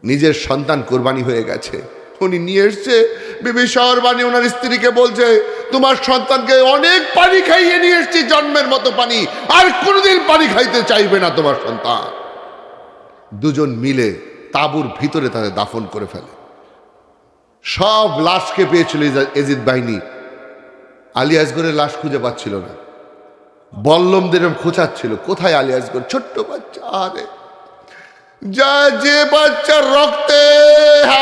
নিজের সন্তান কোরবানি হয়ে গেছে, উনি নিয়ে এসছে। বিবি শাহরবানী ওনার স্ত্রীকে বলছে, তোমার সন্তানকে অনেক পানি খাইয়ে নিয়ে এসছি, জন্মের মতো পানি, আর কোনোদিন পানি খাইতে চাইবে না তোমার সন্তান। দুজন মিলে তাঁবুর ভিতরে তাদের দাফন করে ফেলে। সব লাশকে পেয়েছিল এজিদ বাহিনী। আলী আসগরের লাশ খুঁজে পাচ্ছিল না, বল্লমদের খোঁচাচ্ছিল, কোথায় আলী আসগর? ছোট্ট বাচ্চা, আরে যা, যে বাচ্চার রক্তে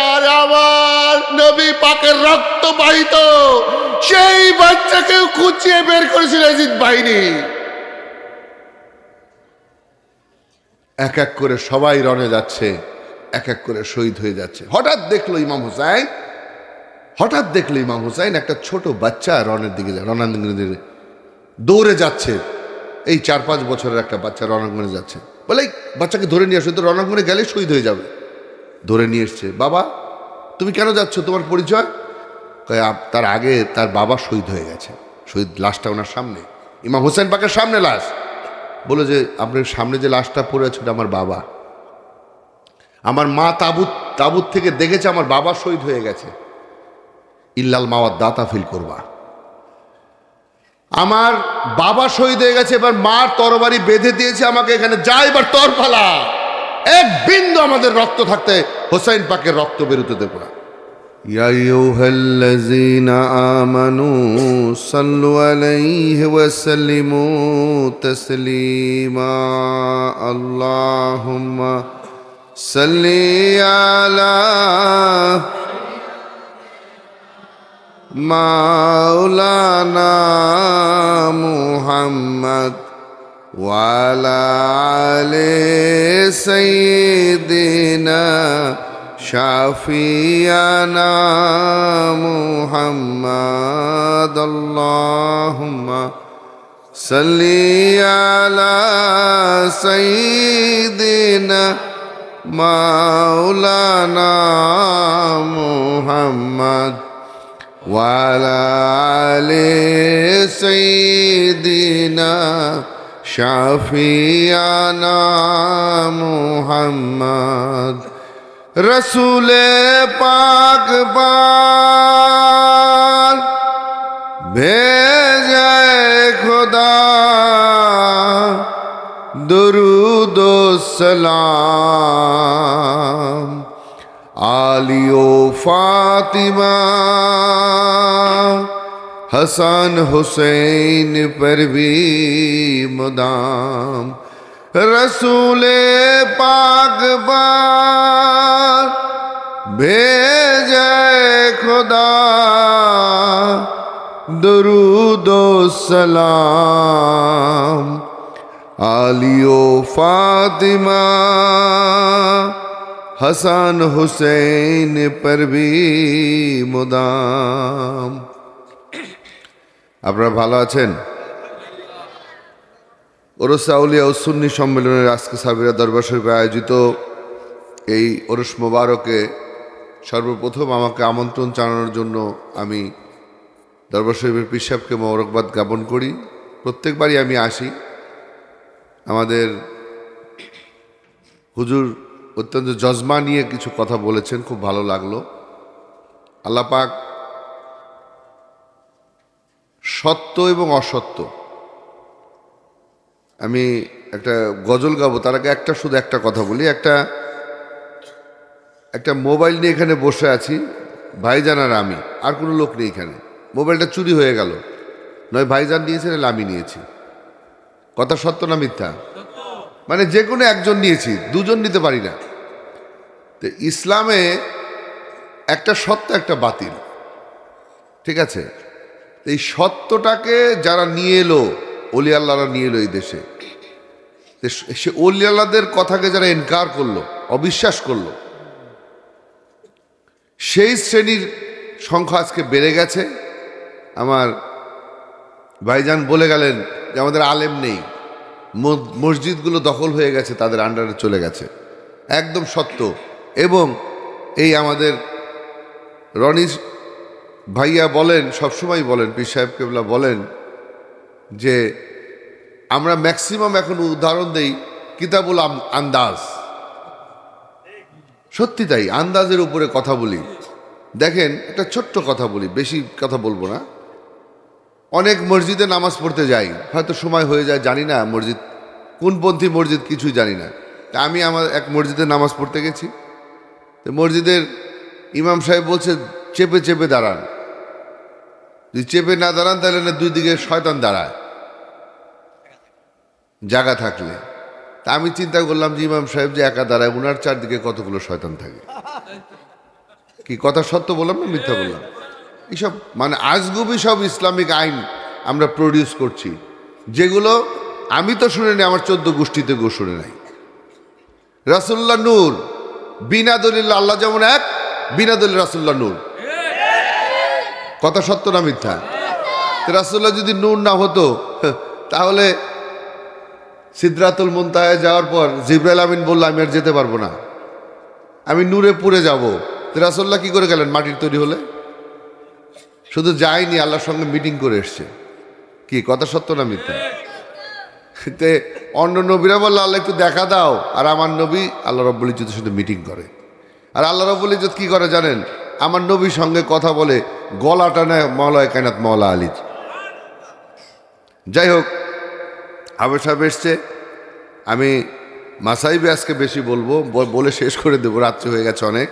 আর আমার নবী পাকের রক্ত বাহিত, সেই বাচ্চাকেও খুঁচিয়ে বের করেছিল এজিদ বাহিনী। এক এক করে সবাই রণে যাচ্ছে, এক এক করে শহীদ হয়ে যাচ্ছে। হঠাৎ দেখলো ইমাম হুসাইন একটা ছোট বাচ্চা রণের দিকে যায়, রণাঙ্গনের দিকে দৌড়ে যাচ্ছে। এই 4-5 বছরের একটা বাচ্চা রণাঙ্গনে যাচ্ছে, বলে বাচ্চাকে ধরে নিয়ে আসো, তো রণাঙ্গনে গেলে শহীদ হয়ে যাবে। ধরে নিয়ে এসছে। বাবা তুমি কেন যাচ্ছ, তোমার পরিচয়? তার আগে তার বাবা শহীদ হয়ে গেছে। শহীদ লাশটা ওনার সামনে, ইমাম হুসাইন পাকের সামনে লাশ। বলে যে আপনার সামনে যে লাশটা পড়ে আছে ওটা আমার বাবা। আমার মা তাবুত থেকে দেখেছে আমার বাবা শহীদ হয়ে গেছে। ইল্লাল মাওয়াদ দাতা ফিল করবা, আমার বাবা শহীদ হয়ে গেছে, এবার মার তরবারি বেঁধে দিয়েছে আমাকে, এখানে যা এবার তর ফালা, এক বিন্দু আমাদের রক্ত থাকতে হোসাইন পাকের রক্ত বেরোতে দেব না। ইয়া আইয়ুহাল্লাযীনা আমানু সাল্লু আলাইহি ওয়া সাল্লিমু তাসলিমা। আল্লাহুম্মা সাল্লি আলা মাওলানা মুহাম্মদ ওয়া আলা আলি সাইয়্যিদিনা শাফিয়ানা মুহাম্মদ। আল্লাহুম্মা সাল্লি আলা সাইয়্যিদিনা মাওলানা মুহাম্মদ ওয়া আলা আলি সাইয়্যিদিনা শাফিয়ানা মুহাম্মদ। রসুলে পাক পাক ভেজে খুদা, দরুদ ও সালাম আলী ও ফাতিমা, हसन हुसैन पर भी मुदाम। रसूले पाक बार भेजे खुदा, दरूद व सलाम आली व फातिमा, हसन हुसैन पर भी मुदाम। আপনারা ভালো আছেন? ওরস আউলিয়া ও সুন্নি সম্মেলনের আজকে সাবিরা দরবার শরীফে আয়োজিত এই ওরস মোবারকে সর্বপ্রথম আমাকে আমন্ত্রণ জানানোর জন্য আমি দরবার শরীফের পীর সাহেবকে মোবারকবাদ জ্ঞাপন করি। প্রত্যেকবারই আমি আসি। আমাদের হুজুর অত্যন্ত জজমা নিয়ে কিছু কথা বলেছেন, খুব ভালো লাগলো। আল্লাহ পাক সত্য এবং অসত্য, আমি একটা গজল গাবো, তার আগে শুধু একটা কথা বলি। একটা মোবাইল নিয়ে এখানে বসে আছি, ভাইজান আর আমি, আর কোনো লোক নেই এখানে। মোবাইলটা চুরি হয়ে গেল, নয় ভাইজান নিয়েছে নাহলে আমি নিয়েছি। কথা সত্য না মিথ্যা? মানে যে কোনো একজন নিয়েছি, দুজন নিতে পারি না। তো ইসলামে একটা সত্য একটা বাতিল, ঠিক আছে? এই সত্যটাকে যারা নিয়ে এলো, অলি আল্লাহরা নিয়ে এলো এই দেশে, সে অলি আল্লাহদের কথাকে যারা ইনকার করলো, অবিশ্বাস করলো, সেই শ্রেণীর সংখ্যা আজকে বেড়ে গেছে। আমার ভাইজান বলে গেলেন যে আমাদের আলেম নেই, মসজিদগুলো দখল হয়ে গেছে, তাদের আন্ডারে চলে গেছে। একদম সত্য। এবং এই আমাদের রনি ভাইয়া বলেন, সবসময় বলেন, পীর সাহেব কেবলা বলেন যে আমরা ম্যাক্সিমাম এখন উদাহরণ দেই কিতাবুল আন্দাজ, সত্যি তাই, আন্দাজের উপরে কথা বলি। দেখেন, একটা ছোট্ট কথা বলি, বেশি কথা বলবো না। অনেক মসজিদে নামাজ পড়তে যাই, হয়তো সময় হয়ে যায়, জানি না মসজিদ কোনপন্থী মসজিদ, কিছুই জানি না। তা আমি আমার এক মসজিদে নামাজ পড়তে গেছি, তো মসজিদের ইমাম সাহেব বলছে চেপে চেপে দাঁড়ান, যদি চেপে না দাঁড়ান তাহলে না দুই দিকে শয়তান দাঁড়ায় জায়গা থাকলে। তা আমি চিন্তা করলাম যে ইমাম সাহেব যে একা দাঁড়ায়, ওনার চারদিকে কতগুলো শয়তান থাকে। কি কথা সত্য বললাম না মিথ্যা বললাম? এইসব মানে আজগুবি সব ইসলামিক আইন আমরা প্রডিউস করছি, যেগুলো আমি তো শুনে নি, আমার 14 গোষ্ঠীতে গো শুনে নাই। রাসূলুল্লাহ নূর, বিনা দলিল আল্লাহ যেমন এক, বিনা দলিল রাসূলুল্লাহ নূর। কথা সত্য না মিথ্যা? রাসূলুল্লাহ যদি নূর না হতো তাহলে সিদরাতুল মুনতাহায় যাওয়ার পর জিবরাইল আমিন বলল আমি আর যেতে পারবো না, আমি নূরে পুড়ে যাব। রাসূলুল্লাহ কি করে গেলেন মাটির তৈরি হলে? শুধু যায়নি, আল্লাহর সঙ্গে মিটিং করে এসছে। কি কথা সত্য না মিথ্যা? তে অন্য নবীরা বললো আল্লাহ একটু দেখা দাও, আর আমার নবী আল্লাহ রাব্বুল ইজ্জতের সাথে মিটিং করে। আর আল্লাহ রাব্বুল ইজ্জত কি করে জানেন? আমার নবীর সঙ্গে কথা বলে, গলা টানে মাওলায়ে কায়নাত মাওলা আলী। যাই হোক, হাবেব সাহেব এসছে, আমি মাসাইবে আজকে বেশি বলবো, বলে শেষ করে দেবো, রাত্রি হয়ে গেছে অনেক।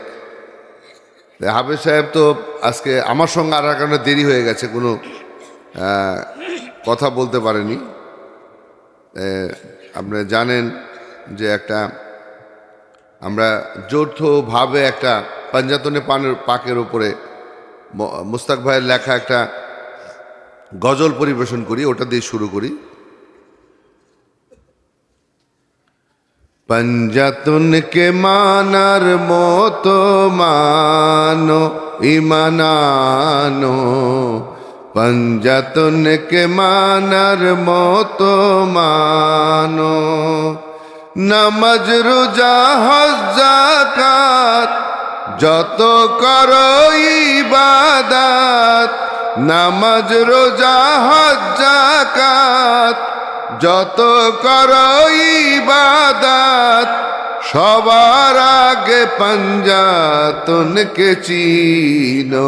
হাবেব সাহেব তো আজকে আমার সঙ্গে আর কারণে দেরি হয়ে গেছে, কোনো কথা বলতে পারেনি। আপনারা জানেন যে একটা আমরা যৌথভাবে একটা পাঞ্জাতনে পাকের উপরে মুস্তাক ভাইয়ের লেখা একটা গজল পরিবেশন করি, ওটা দিয়ে শুরু করি। পঞ্জাতনকে মানার মতো মানো ইমানানো, পঞ্জাতনকে মানার মতো মানো, নামাজ রোজা হজ যাকাত যত করো ইবাদত, নামাজ রোজা হজ যাকাত যত করো ইবাদত, সবার আগে পঞ্জাতনকে চিনো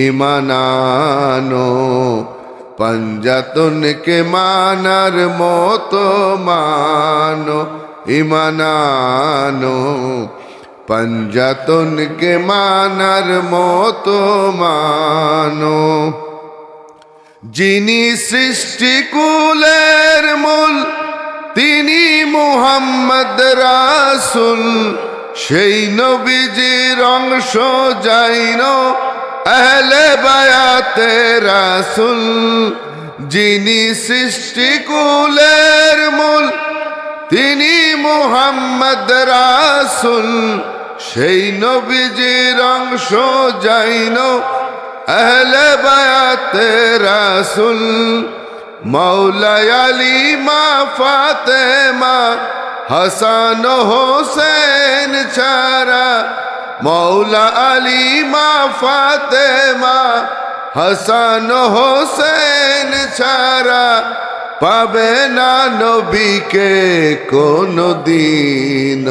ইমানানো, পঞ্জাতনকে মানার মতো মানো ইমানানো, পঞ্জাতনকে মানার মতো মানো। যিনি সৃষ্টিকুলের মূল, তিনি মুহাম্মদ রাসূল, সেই নবীজির অংশ যাইনো আহলে বায়াতে রাসূল। যিনি সৃষ্টিকুলের মূল, তিনি মুহাম্মদ রাসূল, সেই নবীজির অংশ যাইনো আহলে বায়াতে রাসূল। মৌলা আলী মা ফাতেমা হাসান হোসেন ছাড়া, মৌলা আলী মা ফাতেমা হাসান হোসেন ছাড়া, পাবে না নবীকে কোনো দিন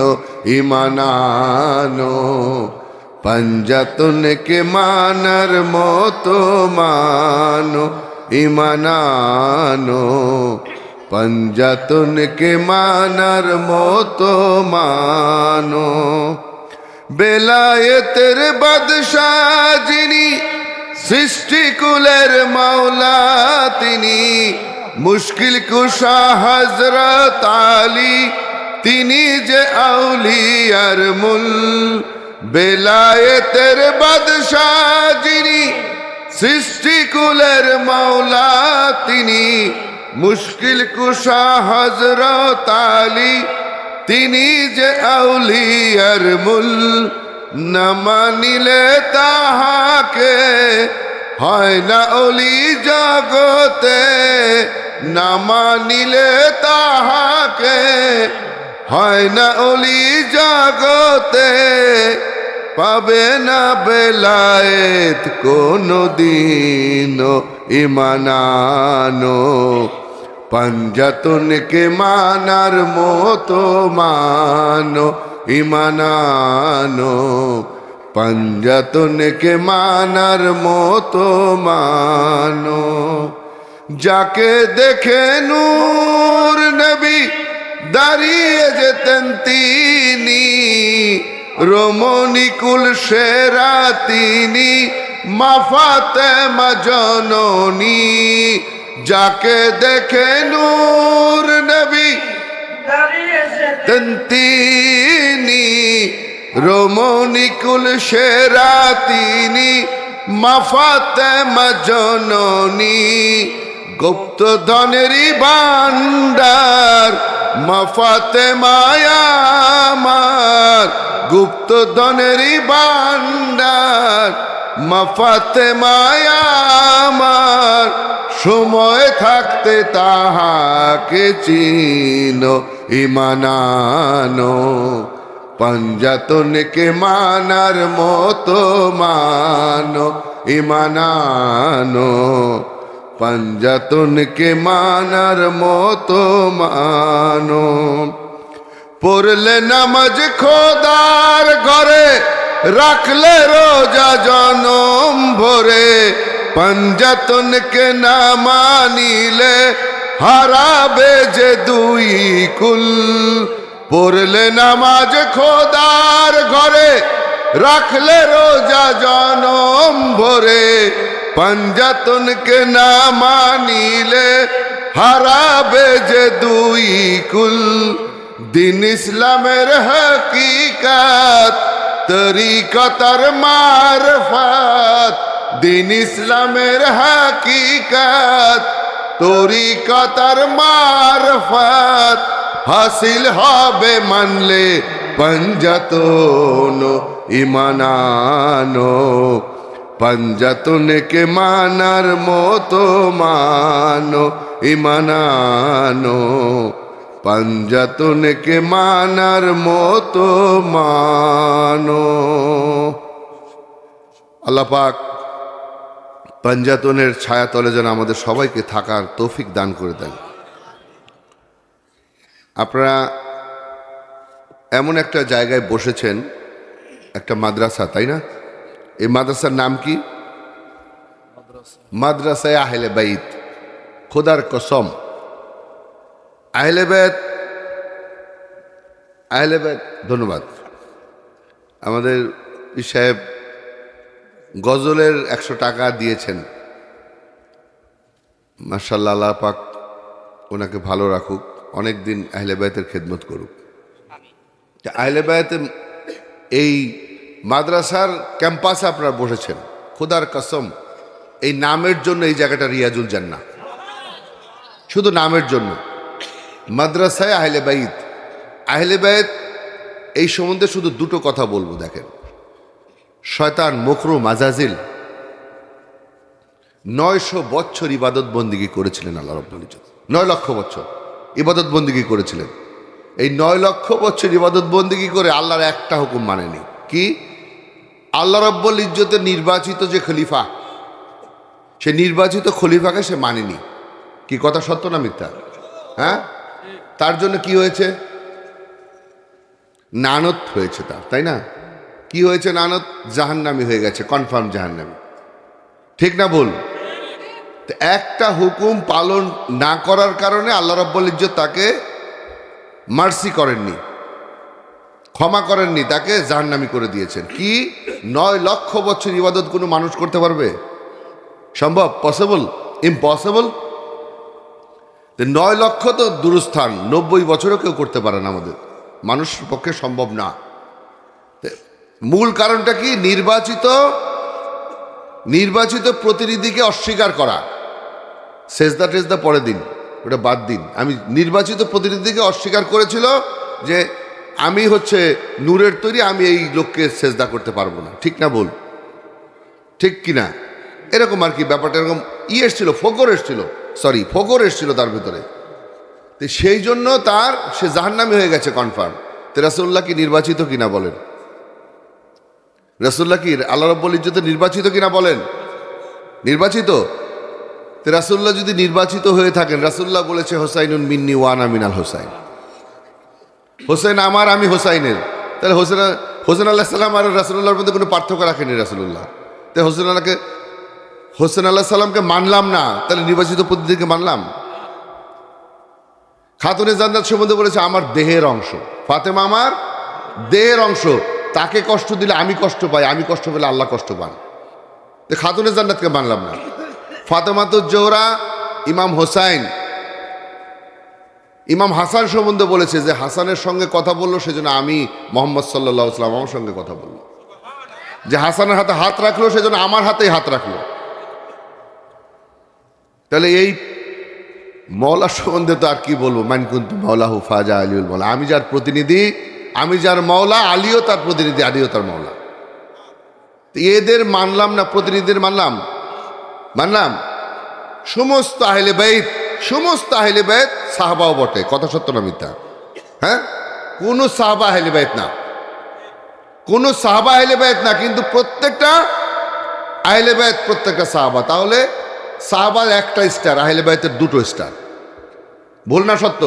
ইমানানো, পঞ্জাতনকে মানার মতো মানো ইমানানো, পঞ্জাতনকে মানার মতো মানো। বেলায়েতের বাদশাহ যিনি, সৃষ্টিকুলের মাওলা তিনি, মুশকিল কুশা হযরত আলী, তিনি যে আউলিয়ার মূল। বেলায়েতের বাদশাহ যিনি, সৃষ্টিকুলের মাওলা তিনি, মুশকিল কুশা হযরত আলী, তিনি যে আউলিয়ার মূল। না মানিলে তাহাকে হয় না অলি জগতে, না মানিলে তাহাকে হয় না অলি জগতে, পাবে না বেলায়েত কোনো দিন ইমানানো, পঞ্জাতনকে মানার মতো মানো ইমানানো পঞ্জাতনকে মানার মতো মানো যাকে দেখে নূর নবী দাঁড়িয়ে যেতেন তিনি রমণীকুল সেরা তিনি মা ফাতেমা জননী যাকে দেখে নূর নবী তিনি রমণীকুল সেরা তিনি মা ফাতেমা জননী গুপ্ত ধনেরই ভান্ডার মা ফাতেমায় আমার গুপ্ত ধনেরই ভান্ডার মা ফাতেমায় আমার সময় থাকতে তাহাকে চিনো ইমানানো পঞ্জাতনকে মানার মতো মানো ইমানানো পঞ্জাতনকে মানার মতো মানো পড়লে নামাজ খোদার ঘরে রাখলে রোজা জনম ভরে পঞ্জাতনকে না মানিলে হারাবে যে দুই কুল পড়লে নামাজ খোদার ঘরে রাখলে রোজা জনম ভরে পঞ্জাতনকে না মানিলে হারাবে যে দুই কুল দিন ইসলামের হকিকত তরিকতার মারফত দিন ইসলামের হকিকত তরিকতার মারফত হাসিল হবে মানলে পঞ্জাতন ইমানানো পঞ্জাতনকে মানার মতো মানো ইমানানো পঞ্জাতনকে মানার মতো মানো আল্লাহ পাক পঞ্জাতনের ছায়াতলে যেন আমাদের সবাইকে থাকার তৌফিক দান করে দেন। আপনারা এমন একটা জায়গায় বসেছেন, একটা মাদ্রাসা, তাই না? এই মাদ্রাসার নাম কি? মাদ্রাসায়ে আহলে বাইত। খোদার কসম, আহলে বাইত, আহলে বাইত। ধন্যবাদ। আমাদের পীর সাহেব গজলের 100 টাকা দিয়েছেন, মাশাআল্লাহ, আল্লাহ পাক ওনাকে ভালো রাখুক, অনেক দিন আহলে বাইতের খেদমত করুক। আহলে বাইতের এই মাদ্রাসার ক্যাম্পাসে আপনারা বসেছেন, খোদার কসম এই নামের জন্য এই জায়গাটা রিয়াজুল জান্নাহ, শুধু নামের জন্য। মাদ্রাসায় আহলে বাইত। আহলে বাইত এই সম্বন্ধে শুধু দুটো কথা বলবো। দেখেন, শয়তান মকরু মাজাজিল 900 বছর ইবাদত বন্দিগি করেছিলেন আল্লাহ রাব্বুল ইজ্জত। 9 লক্ষ বছর ইবাদত বন্দিগি করেছিলেন। এই 9 লক্ষ বছর ইবাদত বন্দিগি করে আল্লাহর একটা হুকুম মানেনি। কি? আল্লাহ রাব্বুল ইজ্জতের নির্বাচিত যে খলিফা, সে নির্বাচিত খলিফাকে সে মানেনি। কি কথা সত্য না মিথ্যা? হ্যাঁ, তার জন্য কি হয়েছে? নানত হয়েছে তার, তাই না? কি হয়েছে? নানত, জাহান্নামী হয়ে গেছে, কনফার্ম জাহান্নামী। ঠিক না বল? একটা হুকুম পালন না করার কারণে আল্লাহ রাব্বুল ইজ্জত তাকে মার্সি করেননি, ক্ষমা করেননি, তাকে জাহান্নামী করে দিয়েছেন। কি? 9 লক্ষ বছর ইবাদত কোনো মানুষ করতে পারবে? সম্ভব? পসিবল? ইম্পসিবল। 9 লক্ষ তো দূরস্থান, 90 বছরও কেউ করতে পারে না, আমাদের মানুষের পক্ষে সম্ভব না। মূল কারণটা কি? নির্বাচিত প্রতিনিধিকে অস্বীকার করা। সেজদা টেজদা পরে দিন, ওটা বাদ দিন। আমি নির্বাচিত প্রতিনিধিকে অস্বীকার করেছিল যে আমি হচ্ছে নূরের তৈরি, আমি এই লোককে সেজদা করতে পারবো না। ঠিক না বল? ঠিক কিনা? এরকম আর কি ব্যাপারটা। এরকম এসছিল, ফকর এসছিল তার ভিতরে। তো সেই জন্য সে জাহান্নামী হয়ে গেছে কনফার্ম। তো রাসূলুল্লাহ কি নির্বাচিত কিনা বলেন? রাসূলুল্লাহ কি আল্লাহ রাব্বুল ইজ্জতের নির্বাচিত কিনা বলেন? নির্বাচিত। তো রাসূলুল্লাহ যদি নির্বাচিত হয়ে থাকেন, রাসূলুল্লাহ বলেছে হোসাইনুন মিন্নি ওয়ানা মিনাল হোসাইন, হোসেন আমার, আমি হোসাইনের। তাহলে হোসেন আল্লাহ সাল্লাম আর রাসূলুল্লাহর মধ্যে কোনো পার্থক্য রাখেনি রাসূলুল্লাহ। তাই হোসেন আল্লাহ সাল্লামকে মানলাম না, তাহলে নির্বাচিত প্রতিনিধিকে মানলাম। খাতুনে জান্নাত সম্বন্ধে বলেছে আমার দেহের অংশ, ফাতেমা আমার দেহের অংশ, তাকে কষ্ট দিলে আমি কষ্ট পাই, আমি কষ্ট পেলে আল্লাহ কষ্ট পান। তো খাতুনে জান্নাতকে মানলাম না। ফাতেমাতুজ জোহরা, ইমাম হোসাইন, ইমাম হাসান সম্বন্ধে বলেছে যে হাসানের সঙ্গে কথা বললো সেজন্য আমি মোহাম্মদ সাল্লাল্লাহু আলাইহি ওয়াসাল্লাম আমার সঙ্গে কথা বললো, যে হাসানের হাতে হাত রাখলো সেজন্য আমার হাতেই হাত রাখলো। তাহলে এই মওলা সম্বন্ধে তো আর কি বলবো, মান কুনতু মাওলাহু ফাজা আলিউল মাওলা, আমি যার প্রতিনিধি, আমি যার মাওলা, আলীও তার প্রতিনিধি, আলীও তার মাওলা। এদের মানলাম না, প্রতিনিধিদের মানলাম। সমস্ত আহলে বাইত সাহাবাও বটে, কথা সত্য না মিথ্যা? হ্যাঁ, কোন সাহাবা আহলে বাইত না, কোন সাহাবা আহলে বাইত না, কিন্তু প্রত্যেকটা আহলে বাইত প্রত্যেকটা সাহাবা। তাহলে সাহাবার একটা স্টার, আহলে বাইতের দুটো স্টার, ভুল না সত্য?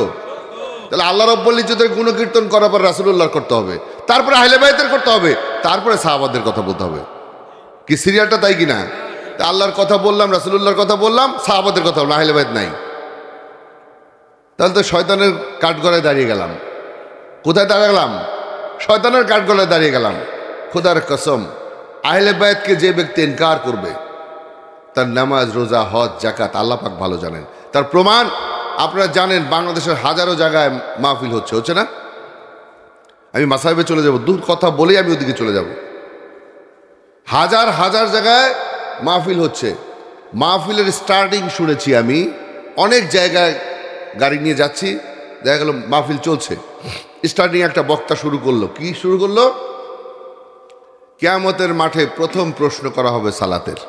তাহলে আল্লাহ রাব্বুল ইজ্জতের গুণকীর্তন করার পর রাসূলুল্লাহর করতে হবে, তারপরে আহলে বাইতের করতে হবে, তারপরে সাহাবাদের কথা বলতে হবে। কি সিরিয়ালটা তাই কিনা? তা আল্লাহর কথা বললাম, রাসূলুল্লাহর কথা বললাম, সাহাবাদের কথা বললাম, আহলে বাইত নাই। তাহলে তো শয়তানের কাঠগড়ায় দাঁড়িয়ে গেলাম। কোথায় দাঁড়ালাম? শয়তানের কাঠগড়ায় দাঁড়িয়ে গেলাম। খোদার কসম, আহলে বাইতকে যে ব্যক্তি ইনকার করবে তার নামাজ, রোজা, হজ, জাকাত আল্লাহ পাক ভালো জানেন। তার প্রমাণ আপনারা জানেন, বাংলাদেশের হাজারো জায়গায় মাহফিল হচ্ছে না? আমি মাসাহিবে চলে যাব, দূর কথা বলেই আমি ওদিকে চলে যাব। হাজার হাজার জায়গায় মাহফিল হচ্ছে। মাহফিলের স্টার্টিং শুনেছি আমি, অনেক জায়গায় গাড়ি নিয়ে যাচ্ছি, দেখা গেল মাহফিল চলছে, স্টার্টিং একটা বক্তা শুরু করলো। কি শুরু করলো? কিয়ামতের মাঠে প্রথম প্রশ্ন করা হবে সালাতের।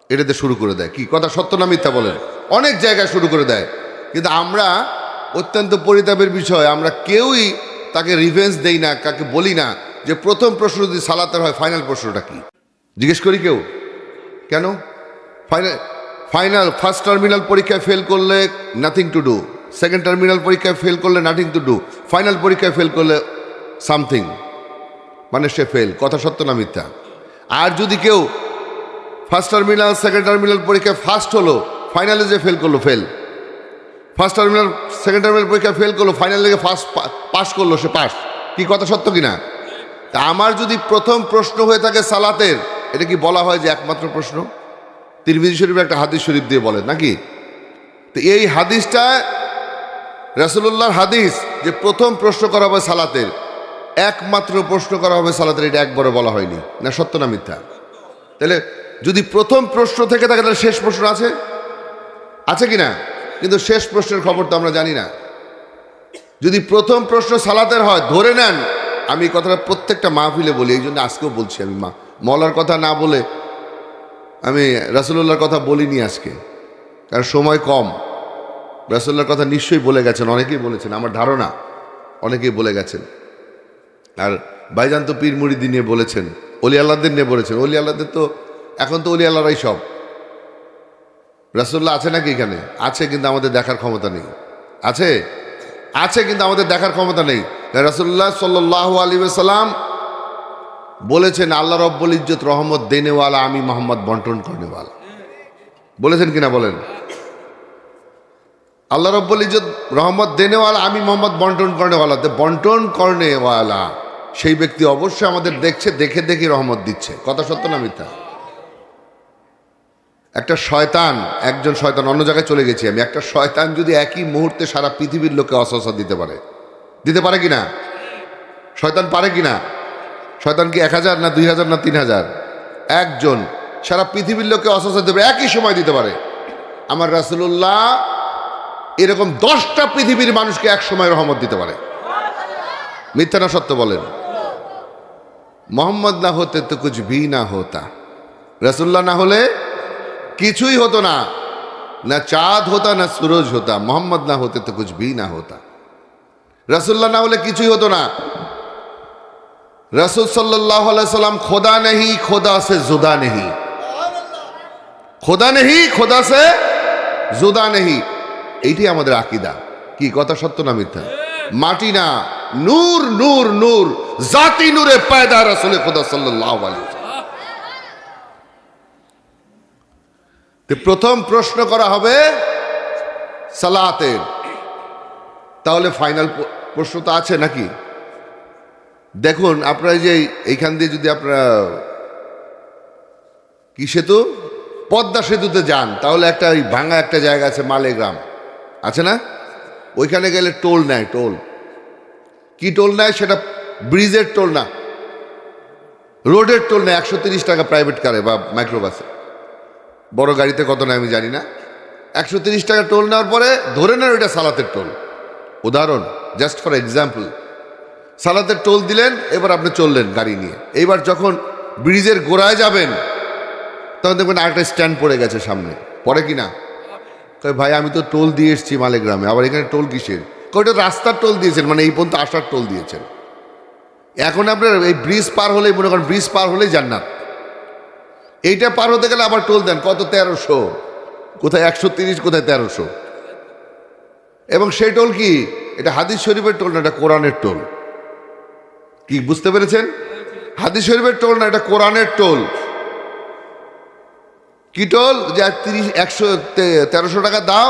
এটাতে শুরু করে দেয়। কি কথা সত্য না মিথ্যা বলেন? অনেক জায়গায় শুরু করে দেয়, কিন্তু আমরা অত্যন্ত পরিতাপের বিষয়, আমরা কেউই তাকে রিভেন্স দেই না, কাকে বলি না যে প্রথম প্রশ্ন যদি সালাতের হয় ফাইনাল প্রশ্নটা কি জিজ্ঞেস করি কেউ? কেন? ফার্স্ট টার্মিনাল পরীক্ষায় ফেল করলে nothing to do, second terminal পরীক্ষায় ফেল করলে নাথিং টু ডু, ফাইনাল পরীক্ষায় ফেল করলে সামথিং, মানে সে ফেল। কথা সত্য না মিথ্যা? আর যদি কেউ ফার্স্ট টার্মিনাল সেকেন্ড টার্মিনাল পরীক্ষায় ফার্স্ট হলো, ফাইনালে যে ফেল করলো fail, first terminal second terminal পরীক্ষায় ফেল করলো, ফাইনাল লেগে ফার্স্ট পাস করলো, সে পাস। কি কথা সত্য কিনা? তা আমার যদি প্রথম প্রশ্ন হয়ে থাকে সালাতের, এটা কি বলা হয় যে একমাত্র প্রশ্ন? তিরমিজি শরীফের একটা হাদিস শরীফ দিয়ে বলেন নাকি? তো এই হাদিসটা রাসূলুল্লাহর হাদিস, যে প্রথম প্রশ্ন করা হবে সালাতের, একমাত্র প্রশ্ন করা হবে সালাতের, এটা একবারও বলা হয়নি। না সত্য না মিথ্যা? তাহলে যদি প্রথম প্রশ্ন থেকে থাকে তাহলে শেষ প্রশ্ন আছে কি না? কিন্তু শেষ প্রশ্নের খবর তো আমরা জানি না। যদি প্রথম প্রশ্ন সালাতের হয়, ধরে নেন, আমি এই কথাটা প্রত্যেকটা মাহফিলে বলি, এই জন্য আজকেও বলছি, আমি মওলার কথা না বলে আমি রাসূলুল্লাহর কথা বলিনি আজকে, কারণ সময় কম। রাসূলুল্লাহর কথা নিশ্চয়ই বলে গেছেন, অনেকেই বলেছেন, আমার ধারণা অনেকেই বলে গেছেন। আর ভাইজান তো পীর মুরিদি নিয়ে বলেছেন, অলি আল্লাহদের নিয়ে বলেছেন। অলি আল্লাহদের তো এখন তো অলি আল্লাহরাই সব। রাসূলুল্লাহ আছে নাকি এখানে? আছে, কিন্তু আমাদের দেখার ক্ষমতা নেই। আছে কিন্তু আমাদের দেখার ক্ষমতা নেই। রাসূলুল্লাহ সাল্লাল্লাহু আলাইহি ওয়াসাল্লাম বলেছেন, আল্লাহ রব্বুল ইজ্জত রহমত দেনেওয়ালা, আমি মোহাম্মদ বন্টন করনেওয়ালা। বলেছেন কিনা বলেন? আল্লাহ রব্বুল ইজ্জত রহমত দেনেওয়ালা, আমি মোহাম্মদ বন্টন করনেওয়ালা। বন্টন করনেওয়ালা সেই ব্যক্তি অবশ্যই আমাদের দেখছে, দেখে দেখে রহমত দিচ্ছে। কথা সত্য না মিথ্যা? একটা শয়তান, একজন শয়তান, অন্য জায়গায় চলে গেছি আমি, একটা শয়তান যদি একই মুহূর্তে সারা পৃথিবীর লোকে অসহসা দিতে পারে কিনা? শয়তান পারে কিনা? শয়তান কি 1000 না 2000 না 3000? একজন সারা পৃথিবীর লোকে অসহসা দিতে পারে, একই সময় দিতে পারে। আমার রাসূলুল্লাহ এরকম 10টা পৃথিবীর মানুষকে এক সময় রহমত দিতে পারে। মিথ্যা না সত্য বলেন? মোহাম্মদ না হতে তো কুছ ভি না হতা, রাসূলুল্লাহ না হলে কিছুই হতো না, না চাঁদ হতা না সুরজ হতা। মোহাম্মদ না হতে তো কুছ ভি না হতা। রাসূলুল্লাহ না হলে কিছুই হতো না। रसूल सल्लल्लाहु अलैहि वसल्लम खुदा नहीं, खुदा से जुदा नहीं, खुदा नहीं, खुदा से जुदा नहीं। এইটাই আমাদের আকীদা। কি কথা সত্য না মিথ্যা? মাটি না, নূর নূর নূর, জাতি নূরে পয়দা রাসূল খুদা সাল্লাল্লাহু আলাইহি ওয়াসাল্লাম। প্রথম প্রশ্ন করা হবে সালাতের। তাহলে ফাইনাল প্রশ্ন তো আছে নাকি? দেখুন আপনারা যে এইখান দিয়ে যদি আপনারা কি সেতু, পদ্মা সেতুতে যান, তাহলে একটা ওই ভাঙা একটা জায়গা আছে মালেগ্রাম, আছে না? ওইখানে গেলে টোল নেয়। টোল কি টোল নেয়? সেটা ব্রিজের টোল না, রোডের টোল নেয়। 130 টাকা প্রাইভেট কারে বা মাইক্রোবাসে, বড় গাড়িতে কত নেয় আমি জানি না। 130 টাকা টোল নেওয়ার পরে ধরে নেন ওইটা সালাতের টোল। উদাহরণ, জাস্ট ফর এক্সাম্পল, সালাতের টোল দিলেন, এবার আপনি চললেন গাড়ি নিয়ে। এইবার যখন ব্রিজের গোড়ায় যাবেন, তখন দেখবেন আরেকটা স্ট্যান্ড পড়ে গেছে সামনে, পড়ে কি না? ভাই আমি তো টোল দিয়ে এসেছি মালেগ্রামে, আবার এখানে টোল কিসের? ওইটা রাস্তার টোল দিয়েছেন, মানে এই পর্যন্ত আসার টোল দিয়েছেন। এখন আপনার এই ব্রিজ পার হলেই মনে করেন ব্রিজ পার হলেই জান্নাত। এইটা পার হতে গেলে আবার টোল দেন, কত? 1300, কোথায় 130, কোথায় 1300। এবং সেই টোল কি? এটা হাদিস শরীফের টোল না, এটা কোরআনের টোল। কি বুঝতে পেরেছেন? হাদিস শরীফের টোল না, এটা কোরআনের টোল। কি টোল? যে 1300 টাকা দাও,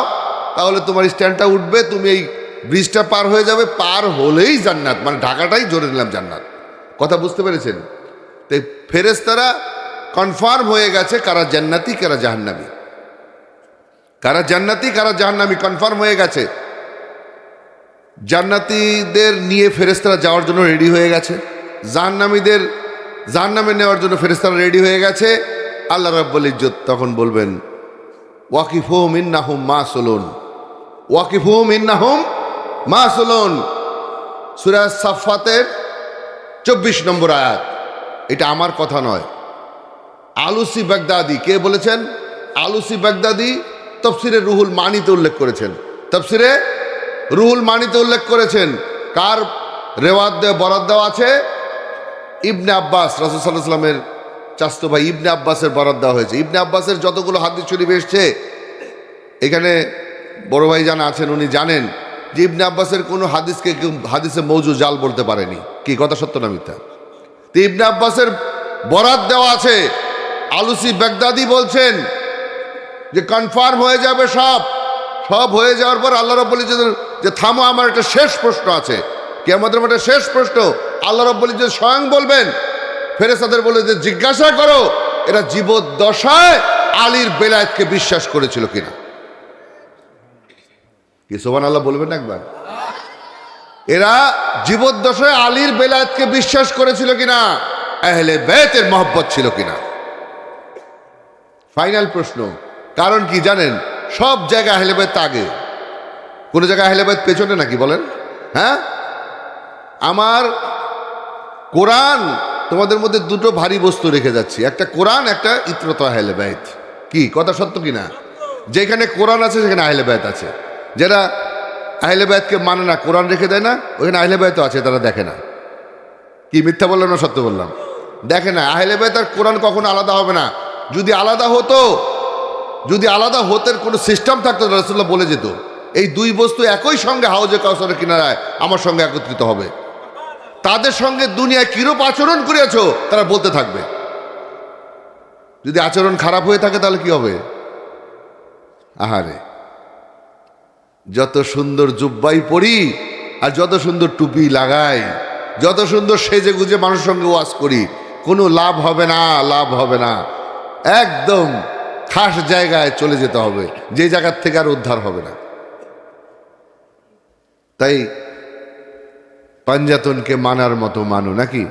তাহলে তোমার স্ট্যান্ডটা উঠবে, তুমি এই ব্রিজটা পার হয়ে যাবে, পার হলেই জান্নাত। মানে ঢাকাটাই জোরে নিলাম জান্নাত। কথা বুঝতে পেরেছেন? তাই ফেরেশতারা কনফার্ম হয়ে গেছে কারা জান্নাতি কারা জাহান্নামী, কারা জান্নাতি কারা জাহান্নামী কনফার্ম হয়ে গেছে। জান্নাতীদের নিয়ে ফেরেশতারা যাওয়ার জন্য রেডি হয়ে গেছে, জাহান্নামীদের জাহান্নামে নেওয়ার জন্য ফেরেশতারা রেডি হয়ে গেছে। আল্লাহ রাব্বুল ইজ্জত তখন বলবেন, ওয়াকিফুহুম ইন্নাহুম মাসুলুন, ওয়াকিফুহুম ইন্নাহুম মাসুলুন। সূরা সাফফাতের 24 নম্বর আয়াত। এটা আমার কথা নয়, আলুসি বাগদাদি। কে বলেছেন? আলুসি বাগদাদি তাফসিরে রুহুল মানিতে উল্লেখ করেছেন। তাফসিরে রুহুল মানিতে উল্লেখ করেছেন। কার রেওয়াত দেওয়া বরাদ দেওয়া আছে? ইবনে আব্বাস, রাসূল সাল্লাল্লাহু আলাইহি ওয়াসাল্লামের চাচতো ভাই ইবনে আব্বাসের বরাদ দেওয়া হয়েছে। ইবনে আব্বাসের যতগুলো হাদিস শরীফ এসছে, এখানে বড় ভাই জানা আছেন, উনি জানেন যে ইবনে আব্বাসের কোনো হাদিসকে কেউ হাদিসে মৌজু জাল বলতে পারেনি। কি কথা সত্য না মিথ্যা? তো ইবনে আব্বাসের বরাদ দেওয়া আছে। আলুসি বাগদাদি বলছেন যে কনফার্ম হয়ে যাবে, সব হয়ে যাওয়ার পর আল্লাহ রাব্বুল ইজ্জত যে থামো, আমার একটা শেষ প্রশ্ন আছে, কিয়ামতের মাঠে শেষ প্রশ্ন। আল্লাহ রাব্বুল ইজ্জত স্বয়ং বলবেন, ফেরেশতাদের বলে যে জিজ্ঞাসা করো এরা জীবদ্দশায় আলীর বেলায়েতকে বিশ্বাস করেছিল কিনা। কি সুবহানাল্লাহ বলবেন একবার? এরা জীবদ্দশায় আলীর বেলায়েতকে বিশ্বাস করেছিল কিনা, আহলে বাইতের মহব্বত ছিল কিনা। ফাইনাল প্রশ্ন। কারণ কি জানেন? সব জায়গায় আহলে বাইত আগে, কোন জায়গায় আহলে বাইত পেছনে নাকি বলেন? হ্যাঁ, আমার কোরআন তোমাদের মধ্যে দুটো ভারী বস্তু রেখে যাচ্ছি, একটা কোরআন, একটা ইতরত আহলে বাইত। কি কথা সত্য কিনা? যেখানে কোরআন আছে সেখানে আহলে বাইত আছে। যারা আহলে বাইতকে মানে না, কোরআন রেখে দেয় না, ওখানে আহলে বাইত আছে, তারা দেখে না। কি মিথ্যা বললাম না সত্য বললাম? দেখে না। আহলে বাইত আর কোরআন কখনো আলাদা হবে না। যদি আলাদা হতো, যদি আলাদা হতের কোনো সিস্টেম থাকতো, রাসূলুল্লাহ বলে যেত এই দুই বস্তু একই সঙ্গে হাউজে কাউসারের কিনারায় আমার সঙ্গে একত্রিত হবে। তাদের সঙ্গে দুনিয়ায় কিরূপ আচরণ করেছো তারা বলতে থাকবে। যদি আচরণ খারাপ হয়ে থাকে তাহলে কি হবে? আহারে, যত সুন্দর জুব্বাই পরি আর যত সুন্দর টুপি লাগাই, যত সুন্দর সেজে গুজে মানুষের সঙ্গে ওয়াজ করি, কোনো লাভ হবে না, লাভ হবে না। একদম খাস জায়গায় চলে যেতে হবে, যে জায়গার থেকে আর উদ্ধার হবে না। তাই পাঞ্জাতনকে মানার মতো মানো, নাকি?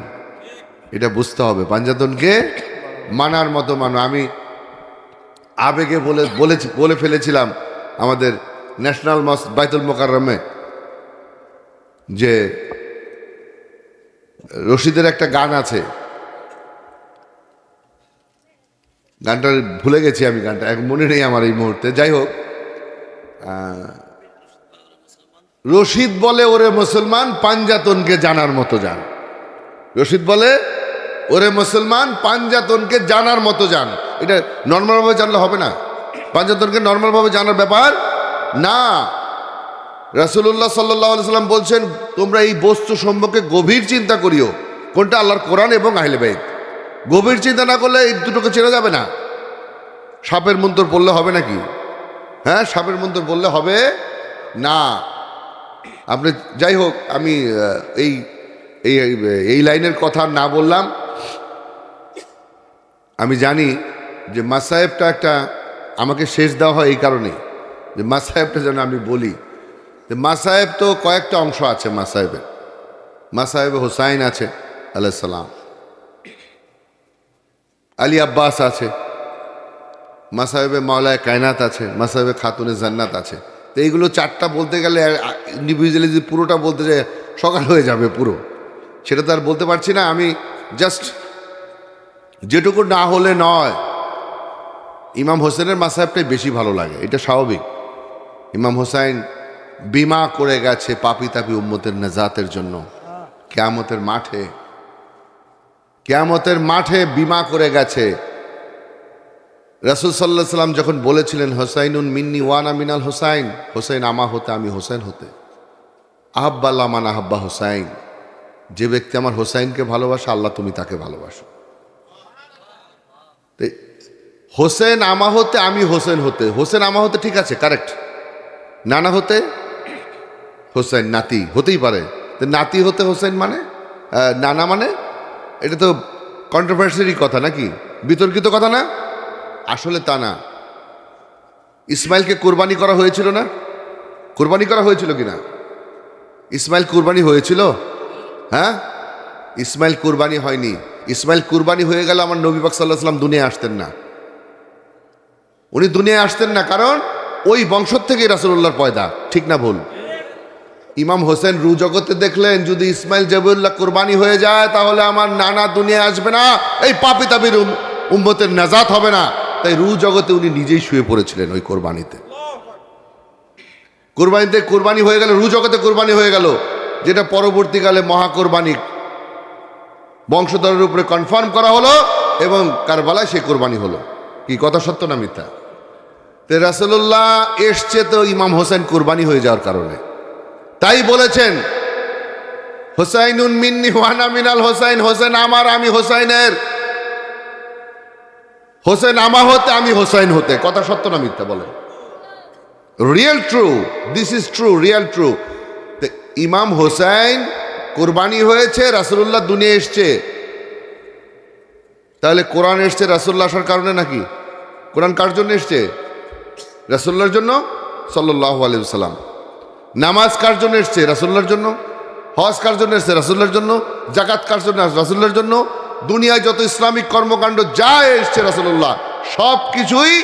এটা বুঝতে হবে, পাঞ্জাতনকে মানার মতো মানো। আমি আবেগে বলে ফেলেছিলাম আমাদের ন্যাশনাল মসজিদ বাইতুল মোকাররমে যে রশিদের একটা গান আছে, গানটা ভুলে গেছি আমি, গানটা এখন মনে নেই আমার এই মুহূর্তে। যাই হোক, রশিদ বলে ওরে মুসলমান পাঞ্জাতনকে জানার মতো জান। রশিদ বলে ওরে মুসলমান পাঞ্জাতনকে জানার মতো জান। এটা নর্মালভাবে জানলে হবে না, পাঞ্জাতনকে নর্মালভাবে জানার ব্যাপার না। রাসূলুল্লাহ সাল্লাল্লাহু আলাইহি সাল্লাম বলছেন, তোমরা এই বস্তু সম্পর্কে গভীর চিন্তা করিও। কোনটা? আল্লাহর কোরআন এবং আহলে বাইত। গভীর চিন্তা না করলে এই দুটোকে চেনা যাবে না। সাপের মন্তর পড়লে হবে নাকি? হ্যাঁ, সাপের মন্তর বললে হবে না। আপনি যাই হোক, আমি এই এই এই লাইনের কথা না বললাম। আমি জানি যে মাসায়েবটা একটা আমাকে শেষ দেওয়া হয় এই কারণে যে মাসায়েবটা যেন আমি বলি। যে মাসায়েব তো কয়েকটা অংশ আছে। মাসায়েবে হুসাইন আছে আলাইহিস সালাম, আলী আব্বাস আছে, মাসায়েবে মাওলায় কায়নাত আছে, মাসায়েবে খাতুনে জান্নাত আছে। তো এইগুলো চারটা বলতে গেলে ইন্ডিভিজুয়ালি যদি পুরোটা বলতে যায় সকাল হয়ে যাবে পুরো, সেটা তো আর বলতে পারছি না। আমি জাস্ট যেটুকু না হলে নয়, ইমাম হোসেনের মাসায়েবটাই বেশি ভালো লাগে, এটা স্বাভাবিক। ইমাম হোসাইন বিমা করে গেছে পাপি তাপি উম্মতের নাজাতের জন্য। কিয়ামতের মাঠে বিমা করে গেছে। রাসূল সাল্লাল্লাহু আলাইহি সাল্লাম যখন বলেছিলেন, হোসাইনুন মিন্নি ওয়ানা মিনাল হোসাইন, হোসেন আমা হতে আমি হোসেন হতে, আহাব্বাল্লাহ মান আহাব্বা হোসাইন, যে ব্যক্তি আমার হোসাইনকে ভালোবাসে আল্লাহ তুমি তাকে ভালোবাসো। হোসেন আমা হতে আমি হোসেন হতে, হোসেন আমা হতে ঠিক আছে, কারেক্ট। নানা হতে হোসেন, নাতি হতেই পারে। তো নাতি হতে হোসেন মানে নানা মানে, এটা তো কন্ট্রোভার্সির কথা নাকি, বিতর্কিত কথা না? আসলে তা না। ইসমাইলকে কোরবানি করা হয়েছিল না? কোরবানি করা হয়েছিল কিনা? ইসমাইল কুরবানি হয়েছিল? হ্যাঁ, ইসমাইল কুরবানি হয়নি। ইসমাইল কুরবানি হয়ে গেল আমার নবী পাক সাল্লাল্লাহু আলাইহি ওয়াসাল্লাম দুনিয়ায় আসতেন না। উনি দুনিয়ায় আসতেন না, কারণ ওই বংশ থেকেই রাসূলুল্লাহর পয়দা। ঠিক না ভুল? ইমাম হোসেন রু জগতে দেখলেন, যদি ইসমাইল জবিউল্লাহ কুরবানি হয়ে যায় তাহলে আমার নানা দুনিয়ায় আসবে না, এই পাপী তাবির উম্মতের নাজাত হবে না। তাই রু জগতে উনি নিজেই শুয়ে পড়েছিলেন ওই কোরবানিতে। কোরবানি হয়ে গেল, রু জগতে কোরবানি হয়ে গেল, যেটা পরবর্তীকালে মহা কোরবানি বংশধরের উপরে কনফার্ম করা হলো এবং কারবালায় সে কোরবানি হলো। কি কথা সত্য না মিথ্যা? তো রাসূলুল্লাহ এসছে তো ইমাম হোসেন কোরবানি হয়ে যাওয়ার কারণে। তাই বলেছেন, হোসাইনুন মিন্নি ওয়ানা মিনাল হোসাইন, হোসেন আমার আমি হোসাইনের, হোসেন আমা হতে আমি হোসাইন হতে। কথা সত্য না মিথ্যা বলে? Real true, this is true, real true. ইমাম হোসাইন কোরবানি হয়েছে, রাসূলুল্লাহ দুনিয়া এসছে। তাহলে কোরআন এসছে রাসূলুল্লাহ আসার কারণে নাকি? কোরআন কার জন্য এসছে? রাসূলুল্লাহর জন্য সাল্লাল্লাহু আলাইহি ওয়াসাল্লাম। নামাজ কার জন্য এসছে? রাসূলুল্লাহর জন্য। হজ কার জন্য এসছে? রাসূলুল্লাহর জন্য। যাকাত কার জন্য? রাসূলুল্লাহর জন্য। দুনিয়ায় যত ইসলামিক কর্মকাণ্ড যা এসছে রাসূলুল্লাহ, সব কিছুই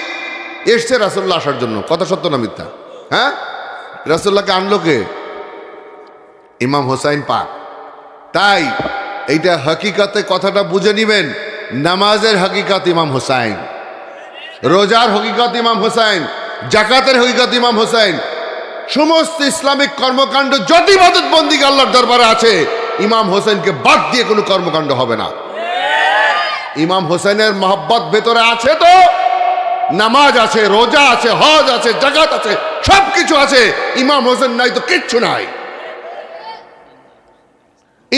এসছে রাসূলুল্লাহ আসার জন্য। কথা সত্য না মিথ্যা? হ্যাঁ, রাসূলুল্লাহকে আনলো কে? ইমাম হোসাইন পাক। তাই এইটা হকিকতে কথাটা বুঝে নিবেন। নামাজের হকিকত ইমাম হোসাইন, রোজার হকিকত ইমাম হোসাইন, জাকাতের হকিকত ইমাম হোসাইন। সমস্ত ইসলামিক কর্মকাণ্ড যত ইবাদত বন্দেগী আল্লাহর দরবারে আছে, ইমাম হোসেনকে বাদ দিয়ে কোনো কর্মকাণ্ড হবে না। ইমাম হোসেনের মহব্বত ভেতরে আছে, তো নামাজ আছে, রোজা আছে, হজ আছে, জাকাত আছে, সব কিছু আছে। ইমাম হোসেন নাই তো কিচ্ছু নাই।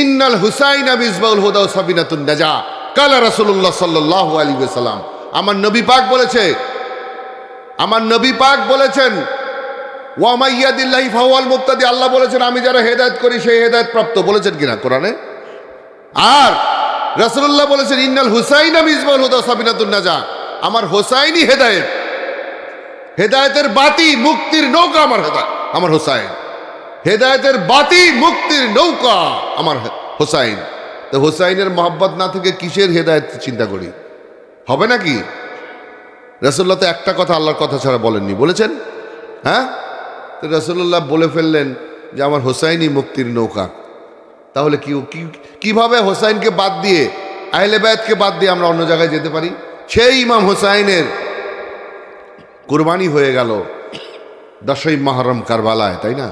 ইন্নাল হুসাইনা মিসবাহুল হুদা ওয়া সাবিনাতুন নাজা, কালা রাসূলুল্লাহ সাল্লাল্লাহু আলাইহি ওয়াসাল্লাম। আমার নবী পাক বলেছেন, ওয়া মাইয়াদিল্লাহি ফাহুয়াল মুহতাদি। আল্লাহ বলেছেন, আমি যারা হেদায়েত করি সেই হেদায়েত প্রাপ্ত। বলেছেন কিনা কোরআনে? আর রাসূলুল্লাহ বলেছেন, ইন্নাল হুসাইনা মিসবাহুল হুদা ওয়া সাবিনাতুন নাজা, আমার হোসাইনই হেদায়েত, হেদায়েতের বাতি, মুক্তির নৌকা আমার হোসাইন। হেদায়েতের বাতি, মুক্তির নৌকা আমার হোসাইন। তো হোসাইনের মহব্বত না থেকে কিসের হেদায়েত চিন্তা করি? হবে নাকি? রাসূলুল্লাহ তো একটা কথা আল্লাহর কথা ছাড়া বলেননি, বলেছেন? হ্যাঁ, তো রাসূলুল্লাহ বলে ফেললেন যে আমার হোসাইনই মুক্তির নৌকা। তাহলে কিভাবে হোসাইনকে বাদ দিয়ে, আহলে বায়তকে বাদ দিয়ে আমরা অন্য জায়গায় যেতে পারি? সেই ইমাম হোসাইনের কুরবানি হয়ে গেল 10ই মুহররম কারবালায়, তাই না?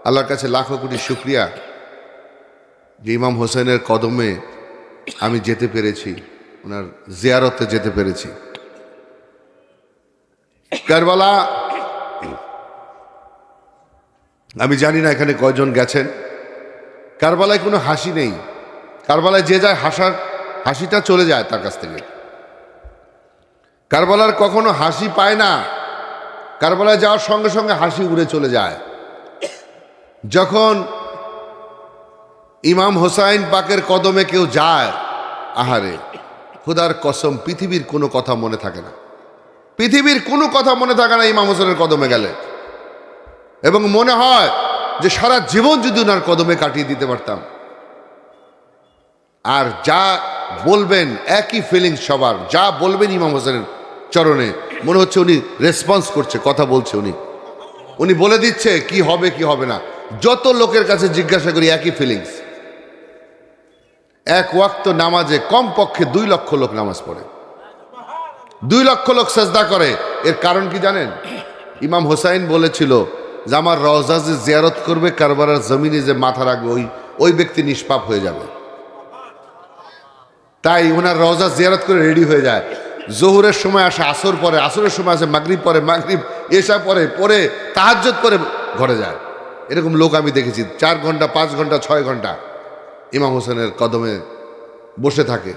আল্লাহর কাছে লাখো কোটি শুকরিয়া যে ইমাম হোসেনের কদমে আমি যেতে পেরেছি, ওনার জিয়ারতে যেতে পেরেছি। কারবালা আমি জানি না এখানে কয়জন গেছেন। কারবালায় কোনো হাসি নেই। কারবালায় যে যায় হাসিটা চলে যায় তার কাছ থেকে। কারবালার কখনো হাসি পায় না। কারবালায় যাওয়ার সঙ্গে সঙ্গে হাসি উড়ে চলে যায়। যখন ইমাম হোসাইন পাকের কদমে কেউ যায়, আহারে খোদার কসম পৃথিবীর কোনো কথা মনে থাকে না। পৃথিবীর কোনো কথা মনে থাকে না ইমাম হোসেনের কদমে গেলে। এবং মনে হয় যে সারা জীবন যদি ওনার কদমে কাটিয়ে দিতে পারতাম। আর যা বলবেন একই ফিলিংস সবার, যা বলবেন ইমাম হোসেনের চরণে মনে হচ্ছে উনি রেসপন্স করছে, কথা বলছে, উনি বলে দিচ্ছে কি হবে কি হবে না। যত লোকের কাছে জিজ্ঞাসা করি একই ফিলিংস। এক ওয়াক্ত নামাজে কমপক্ষে 2 লক্ষ লোক নামাজ পড়ে, 2 লক্ষ লোক সেজদা করে। এর কারণ কি জানেন? ইমাম হোসাইন বলেছিল যে আমার রওজা যে জিয়ারত করবে, কারবালার জমিনে যে মাথা রাখবে ওই ব্যক্তি নিষ্পাপ হয়ে যাবে। তাই ওনার রওজা জিয়ারত করে রেডি হয়ে যায়। জোহরের সময় আসে, আসর পরে, আসরের সময় আসে, মাগরিব পরে, মাগরিব এশা পরে তাহাজ্জুদ করে ঘরে যায়। এরকম লোক আমি দেখেছি 4 ঘন্টা 5 ঘন্টা 6 ঘন্টা ইমাম হোসেনের কদমে বসে থাকে।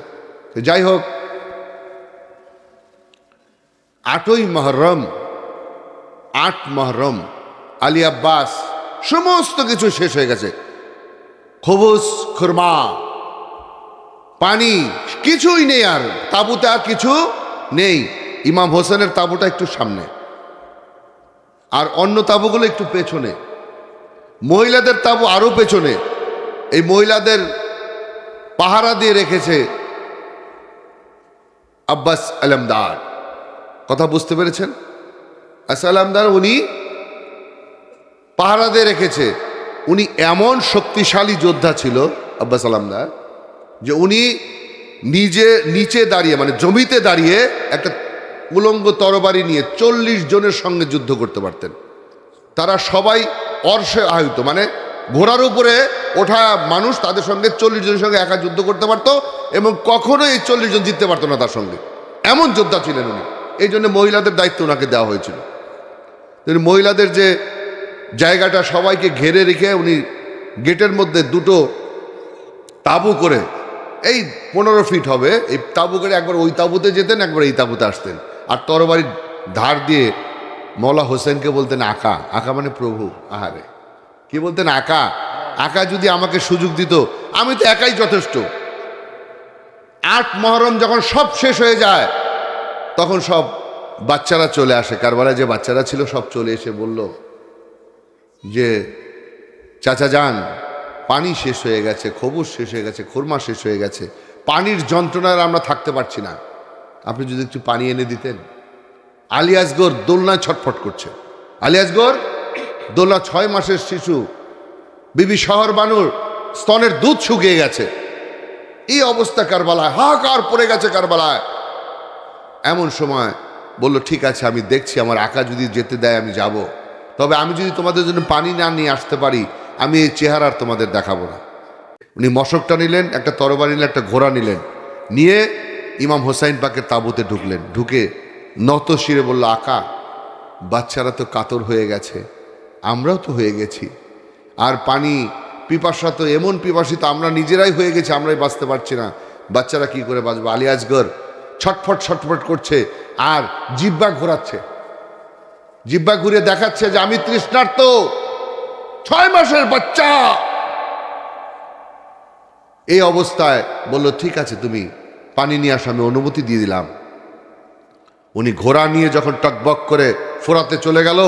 যাই হোক, 8ই মুহররম, 8 মুহররম আলী আব্বাস সমস্ত কিছু শেষ হয়ে গেছে। খবুজ, খুরমা, পানি কিছুই নেই, আর তাঁবুতে আর কিছু নেই। ইমাম হোসেনের তাঁবুটা একটু সামনে, আর অন্য তাঁবুগুলো একটু পেছনে। মহিলাদের তাঁবু আরো পেছনে। এই মহিলাদের পাহারা দিয়ে রেখেছে আব্বাস আলমদার। কথা বুঝতে পেরেছেন? আলমদার উনি পাহারা দিয়ে রেখেছে। উনি এমন শক্তিশালী যোদ্ধা ছিল আব্বাস আলমদার যে উনি নিচে দাঁড়িয়ে, মানে জমিতে দাঁড়িয়ে একটা উলঙ্গ তরবারি নিয়ে 40 জনের সঙ্গে যুদ্ধ করতে পারতেন। তারা সবাই অর্শে আহত, মানে ঘোড়ার উপরে ওঠা মানুষ, তাদের সঙ্গে 40 জনের সঙ্গে একা যুদ্ধ করতে পারতো এবং কখনো এই 40 জন জিততে পারতো না তার সঙ্গে। এমন যোদ্ধা ছিলেন উনি। এই জন্য মহিলাদের দায়িত্ব ওনাকে দেওয়া হয়েছিল। মহিলাদের যে জায়গাটা সবাইকে ঘেরে রেখে উনি গেটের মধ্যে 2টো তাঁবু করে, এই 15 ফিট হবে, এই তাঁবু করে একবার ওই তাঁবুতে যেতেন, একবার এই তাঁবুতে আসতেন। আর তরবারির ধার দিয়ে মওলা হোসেনকে বলতেন আকা। আকা মানে প্রভু। আহারে কি বলতেন? আকা। আকা যদি আমাকে সুযোগ দিত, আমি তো একাই যথেষ্ট। 8 মুহররম যখন সব শেষ হয়ে যায়, তখন সব বাচ্চারা চলে আসে। কারবালায় যে বাচ্চারা ছিল সব চলে এসে বলল যে চাচা যান, পানি শেষ হয়ে গেছে, খবুজ শেষ হয়ে গেছে, খুরমা শেষ হয়ে গেছে, পানির যন্ত্রণায় আমরা থাকতে পারছি না, আপনি যদি একটু পানি এনে দিতেন। আলী আসগর দোলনায় ছটফট করছে। আলী আসগর দোলনা, 6 মাসের শিশু, বিবি শহর বানুর স্তনের দুধ শুকিয়ে গেছে। এই অবস্থা কারবালায়, হাহাকার পড়ে গেছে কারবালায়। এমন সময় বলল ঠিক আছে, আমি দেখছি, আমার আকা যদি যেতে দেয় আমি যাব, তবে আমি যদি তোমাদের জন্য পানি না নিয়ে আসতে পারি, আমি এই চেহারার তোমাদের দেখাবো না। উনি মশকটা নিলেন, একটা তরবারি নিলেন, একটা ঘোড়া নিলেন, নিয়ে ইমাম হোসাইন পাকের তাঁবুতে ঢুকলেন। ঢুকে নত শিরে বলল আকা, বাচ্চারা তো কাতর হয়ে গেছে, আমরাও তো হয়ে গেছি, আর পানি পিপাসা তো এমন পিপাসিত আমরা নিজেরাই হয়ে গেছি, আমরাই বাঁচতে পারছি না, বাচ্চারা কি করে বাঁচবে? আলী আসগর ছটফট ছটফট করছে আর জিব্বা ঘোরাচ্ছে। জিব্বা ঘুরে দেখাচ্ছে যে আমি তৃষ্ণার্ত, 6 মাসের বাচ্চা। এই অবস্থায় বলল ঠিক আছে, তুমি পানি নিয়ে আসো, আমি অনুমতি দিয়ে দিলাম। উনি ঘোড়া নিয়ে যখন টকবক করে ফোরাতে চলে গেল,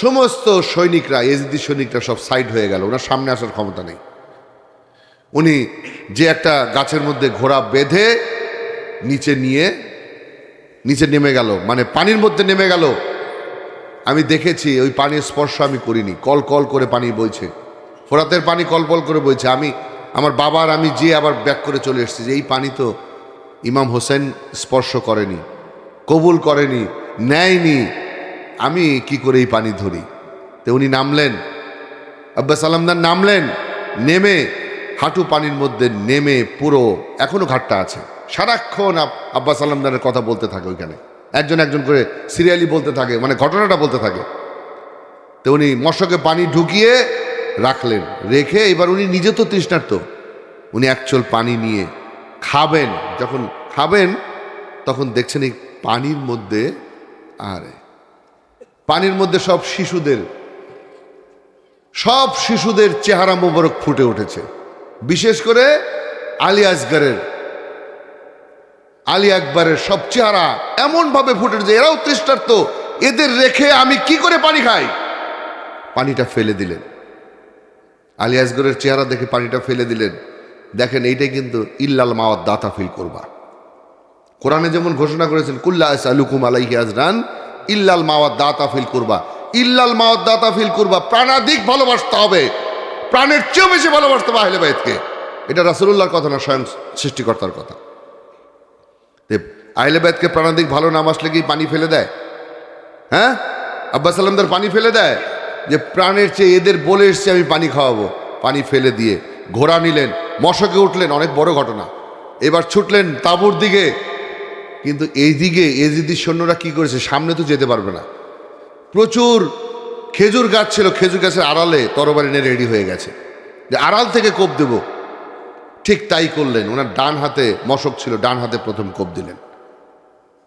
সমস্ত সৈনিকরা, এজিদি সৈনিকরা সব সাইড হয়ে গেল, ওনার সামনে আসার ক্ষমতা নেই। উনি যে একটা গাছের মধ্যে ঘোড়া বেঁধে নিচে নেমে গেল, মানে পানির মধ্যে নেমে গেল। আমি দেখেছি ওই পানির স্পর্শ আমি করিনি, কল কল করে পানি বইছে, ফোরাতের পানি কলকল করে বইছে। আমার বাবার আমি যে আবার ব্যাক করে চলে এসেছি যে এই পানি তো ইমাম হোসেন স্পর্শ করেনি, কবুল করেনি, নেয়নি, আমি কি করে এই পানি ধরি? তো উনি নামলেন, আব্বাস আলমদার নামলেন, নেমে হাঁটু পানির মধ্যে নেমে পুরো, এখনো ঘাটটা আছে, সারাক্ষণ আব্বাস আলমদারের কথা বলতে থাকে। ওইখানে একজন একজন করে সিরিয়ালি বলতে থাকে, মানে ঘটনাটা বলতে থাকে। তো উনি মশকে পানি ঢুকিয়ে রাখলেন, রেখে এবার উনি নিজে তো তৃষ্ণার্ত, উনি এক চোল পানি নিয়ে খাবেন। যখন খাবেন তখন দেখছেন এই পানির মধ্যে, আরে পানির মধ্যে সব শিশুদের চেহারা মোবারক ফুটে উঠেছে। বিশেষ করে আলী আকবরের সব চেহারা এমন ভাবে ফুটে উঠেছে, এরাও তৃষ্ণার্ত, এদের রেখে আমি কি করে পানি খাই? পানিটা ফেলে দিলেন। আলী আসগরের চেহারা দেখে পানিটা ফেলে দিলেন। দেখেন এইটাই কিন্তু ইল্লাল মাওয়াদ্দাতা ফিল কুরবা। কোরআনে যেমন ঘোষণা করেছেন কুল্লা আসআলুকুম আলাইহি আজরান ইল্লাল মাওয়াদ্দাতা ফিল কুরবা, ইল্লাল মাওয়াদ্দাতা ফিল কুরবা, প্রাণাধিক ভালোবাসতে হবে, প্রাণের চেয়েও বেশি ভালোবাসতে হবে আহলে বাইতকে। এটা রাসূলুল্লাহর কথা না, স্বয়ং সৃষ্টিকর্তার কথা। আহলে বাইতকে প্রাণাধিক ভালো না বাসলে কি পানি ফেলে দেয়? হ্যাঁ, আব্বাস সালামদার পানি ফেলে দেয় যে প্রাণের চেয়ে এদের বলে এসছে আমি পানি খাওয়াবো, পানি ফেলে দিয়ে ঘোড়া নিলেন, মশকে উঠলেন, অনেক বড় ঘটনা। এবার ছুটলেন তাঁবুর দিকে, কিন্তু এই দিকে এজিদি সৈন্যরা কি করেছে, সামনে তো যেতে পারবে না, প্রচুর খেজুর গাছ ছিল, খেজুর গাছের আড়ালে তরবারি নিয়ে রেডি হয়ে গেছে যে আড়াল থেকে কোপ দেব। ঠিক তাই করলেন। ওনার ডান হাতে মশক ছিল, ডান হাতে প্রথম কোপ দিলেন,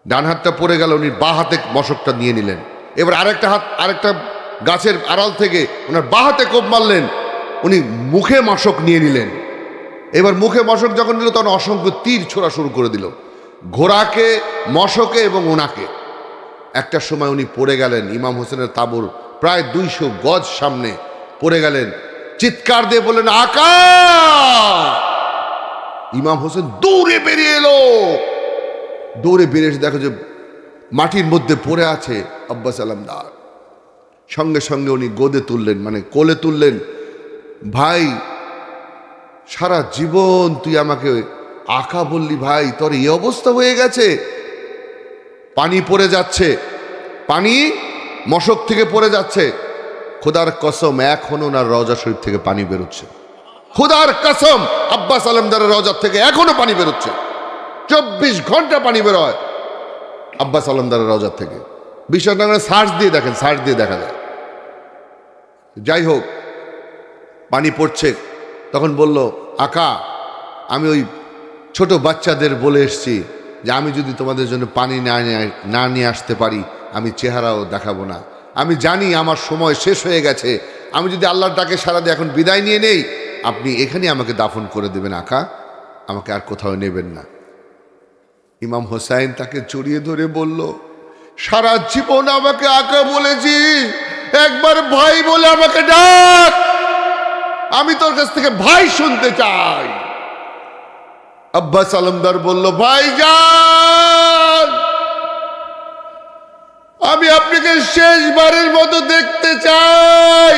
ডান হাতটা পড়ে গেল, উনি বাঁ হাতে মশকটা নিয়ে নিলেন। এবার আরেকটা গাছের আড়াল থেকে ওনার বাঁ হাতে কোপ মারলেন, উনি মুখে মশক নিয়ে নিলেন। এবার মুখে মশক যখন নিল তখন অসংখ্য তীর ছোড়া শুরু করে দিল, ঘোড়াকে, মশকে এবং ওনাকে। একটা সময় উনি পড়ে গেলেন ইমাম হোসেনের তাঁবুর প্রায় 200 গজ সামনে পড়ে গেলেন, চিৎকার দিয়ে বললেন আকা। ইমাম হোসেন দৌড়ে বেরিয়ে এলো, দৌড়ে বেরিয়ে এসে দেখো যে মাটির মধ্যে পড়ে আছে আব্বাস আলমদার। সঙ্গে সঙ্গে উনি গোদে তুললেন, মানে কোলে তুললেন। ভাই, সারা জীবন তুই আমাকে আকা বললি, ভাই তোর এই অবস্থা হয়ে গেছে। পানি পড়ে যাচ্ছে, পানি মশক থেকে পড়ে যাচ্ছে। খোদার কসম, এখনো ওনার রওজা শরীফ থেকে পানি বেরোচ্ছে। খোদার কসম, আব্বাস আলমদারের রওজার থেকে এখনো পানি বেরোচ্ছে। 24 ঘন্টা পানি বেরোয় আব্বাস আলমদারের রওজার থেকে। বিষয়টা সার্চ দিয়ে দেখেন, সার্চ দিয়ে দেখা যায়। যাই হোক, পানি পড়ছে। তখন বলল আকা, আমি ওই ছোট বাচ্চাদের বলে এসছি যে আমি যদি তোমাদের জন্য পানি না নিয়ে আসতে পারি আমি চেহারাও দেখাবো না। আমি জানি আমার সময় শেষ হয়ে গেছে, আমি যদি আল্লাহর ডাকে সারা দিয়ে এখন বিদায় নিয়ে নেই, আপনি এখানে আমাকে দাফন করে দেবেন আকা, আমাকে আর কোথাও নেবেন না। ইমাম হোসাইন তাকে জড়িয়ে ধরে বলল, সারা জীবন আমাকে আকা বলেছি, একবার ভাই বলে আমাকে ডাক, আমি তোর কাছ থেকে ভাই শুনতে চাই। আব্বাস আলমদার বলল, ভাইজান, আমি আপনাকে শেষবারের মতো দেখতে চাই।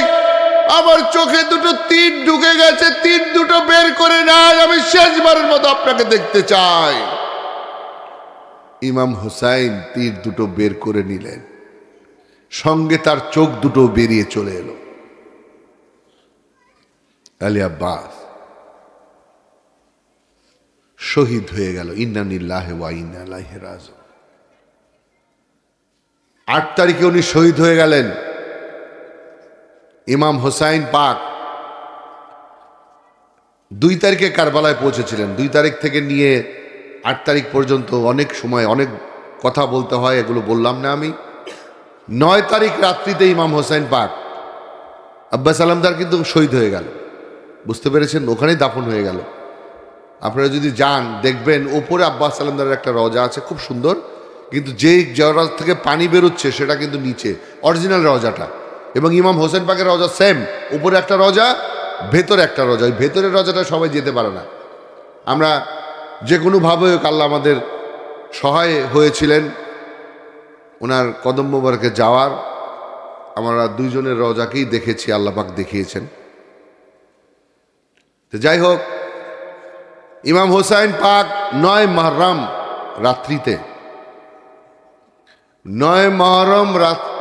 আমার চোখে দুটো তীর ঢুকে গেছে, তীর দুটো বের করে নাই, আমি শেষবারের মতো আপনাকে দেখতে চাই। ইমাম হুসাইন তীর দুটো বের করে নিলেন, সঙ্গে তার চোখ দুটো বেরিয়ে চলে এলো। আলী আব্বাস শহীদ হয়ে গেল। ইন্না লিল্লাহি ওয়া ইন্না ইলাইহি রাজিউন। 8 তারিখে উনি শহীদ হয়ে গেলেন। ইমাম হোসাইন পাক 2 তারিখে কারবালায় পৌঁছেছিলেন। 2 তারিখ থেকে নিয়ে 8 তারিখ পর্যন্ত অনেক সময় অনেক কথা বলতে হয়, এগুলো বললাম না আমি। 9 তারিখ রাত্রিতে ইমাম হোসাইন পাক আব্বাস আলমদার কিন্তু শহীদ হয়ে গেল, বুঝতে পেরেছেন? ওখানেই দাফন হয়ে গেল। আপনারা যদি যান দেখবেন ওপরে আব্বাস আলমদারের একটা রওজা আছে, খুব সুন্দর, কিন্তু যেই রওজা থেকে পানি বেরোচ্ছে সেটা কিন্তু নিচে অরিজিনাল রওজাটা, এবং ইমাম হোসেন পাকের রওজা সেম, উপরে একটা রওজা, ভেতরে একটা রওজা। ওই ভেতরের রওজাটা সবাই যেতে পারে না। আমরা যে কোনোভাবে আল্লাহ আমাদের সহায় হয়েছিলেন ওনার কদম মোবারকে যাওয়ার। আমরা 2 জনের রওজাকেই দেখেছি, আল্লাহ পাক দেখিয়েছেন। তো যাই হোক, ইমাম হোসাইন পাক 9 মুহররম রাত্রিতে, 9 মুহররম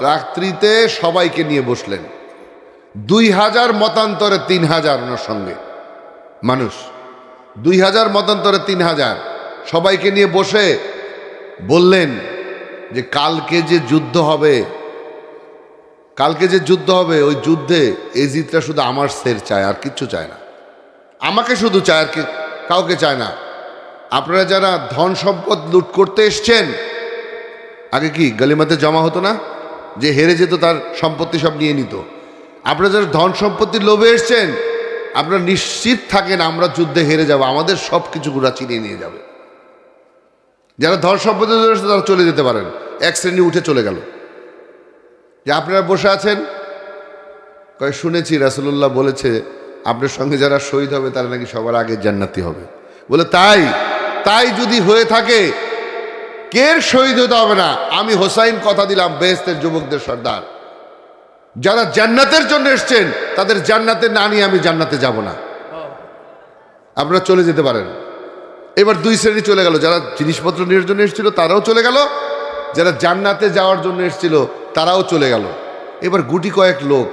রাত্রিতে সবাইকে নিয়ে বসলেন। 2000 মতান্তরে 3000 ওনার সঙ্গে মানুষ, 2000 মতান্তরে 3000 সবাইকে নিয়ে বসে বললেন যে কালকে যে যুদ্ধ হবে কালকে যে যুদ্ধ হবে ওই যুদ্ধে এজিদরা শুধু আমার সের চায়, আর কিচ্ছু চায় না। আমাকে শুধু চায়, আর কাউকে চায় না। আপনারা যারা ধন সম্পদ লুট করতে এসছেন, আগে কি গলিমাতে জমা হতো না? যে হেরে যেত তার সম্পত্তি সব নিয়ে নিত। আপনারা যারা ধন সম্পত্তির লোভে এসছেন, আপনারা নিশ্চিত থাকেন আমরা যুদ্ধে হেরে যাব, আমাদের সব কিছু গুড়া চিনিয়ে নিয়ে যাবে। যারা ধন সম্পত্তি এসছে তারা চলে যেতে পারেন, এক শ্রেণী উঠে চলে গেল। যে আপনারা বসে আছেন, কয় শুনেছি রাসূলুল্লাহ বলেছে আপনার সঙ্গে যারা শহীদ হবে তারা নাকি সবার আগে জান্নাতি হবে। বলে তাই তাই যদি হয়ে থাকে, কে শহীদ হতে হবে না? আমি হোসাইন কথা দিলাম, বেহেশতের যুবকদের সর্দার। যারা জান্নাতের জন্য এসছেন তাদের জান্নাতে না নিয়ে আমি জান্নাতে যাব না। আপনারা চলে যেতে পারেন। এবার দুই শ্রেণী চলে গেল, যারা জিনিসপত্র নেওয়ার জন্য এসেছিল তারাও চলে গেল, যারা জান্নাতে যাওয়ার জন্য এসেছিল তারাও চলে গেল। এবার গুটি কয়েক লোক,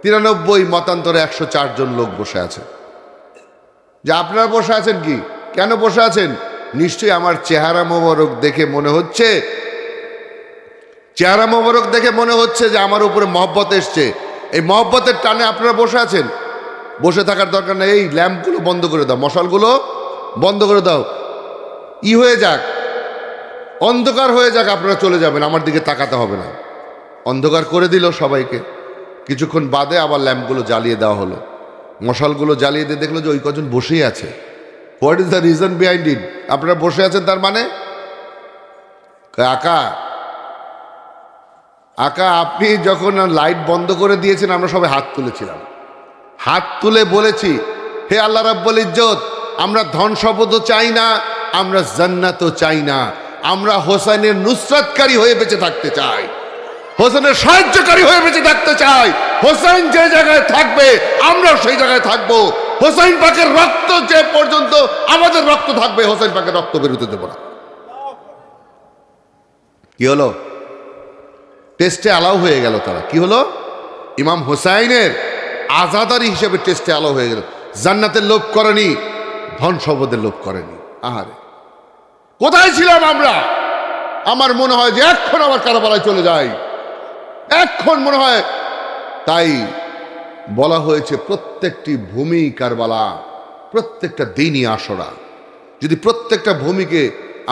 93 মতান্তরে 104 জন লোক বসে আছে। যে আপনারা বসে আছেন কি, কেন বসে আছেন? নিশ্চয়ই আমার চেহারা মোবারক দেখে মনে হচ্ছে, চেহারা মোবারক দেখে মনে হচ্ছে যে আমার উপরে মহব্বত এসছে। এই মহব্বতের টানে আপনারা বসে আছেন। বসে থাকার দরকার নেই, এই ল্যাম্পগুলো বন্ধ করে দাও, মশালগুলো বন্ধ করে দাও, হয়ে যাক, অন্ধকার হয়ে যাক, আপনারা চলে যাবেন, আমার দিকে তাকাতে হবে না। অন্ধকার করে দিল সবাইকে। কিছুক্ষণ বাদে আবার ল্যাম্পগুলো জ্বালিয়ে দেওয়া হলো। মশালগুলো জ্বালিয়ে দিয়ে দেখলো যে ওই কজন বসেই আছে। What is the reason behind it? আপনারা বসে আছেন তার মানে? আকা আকা আপনি যখন লাইট বন্ধ করে দিয়েছেন আমরা সবাই হাত তুলেছিলাম, হাত তুলে বলেছি হে আল্লাহ রাব্বুল ইজ্জত, আমরা ধন সম্পদও চাই না, আমরা জান্নাতও চাই না, আমরা হোসেনের নুসরাতকারী হয়ে বেঁচে থাকতে চাই, হোসেনের সাহায্যকারী হয়ে বেঁচে থাকতে চাই। হোসেন যে জায়গায় থাকবে আমরাও সেই জায়গায় থাকবো। হোসেন পাকের রক্ত যে পর্যন্ত আমাদের রক্ত থাকবে, হোসেন পাকের রক্ত বেরোতে দেব না। কি হলো? টেস্টে অ্যালাউ হয়ে গেল তারা। কি হলো? ইমাম হোসাইনের আজাদারি হিসেবে টেস্টে অ্যালাউ হয়ে গেল। জান্নাতের লোভ করেনি, ধন সম্পদের লোভ করেনি। আহারে, কোথায় ছিলাম আমরা? আমার মনে হয় যে এখন আবার কারবালায় চলে যাই, এখন মনে হয়। তাই বলা হয়েছে প্রত্যেকটি ভূমি কারবালা, প্রত্যেকটা দিনই আশরা। যদি প্রত্যেকটা ভূমিকে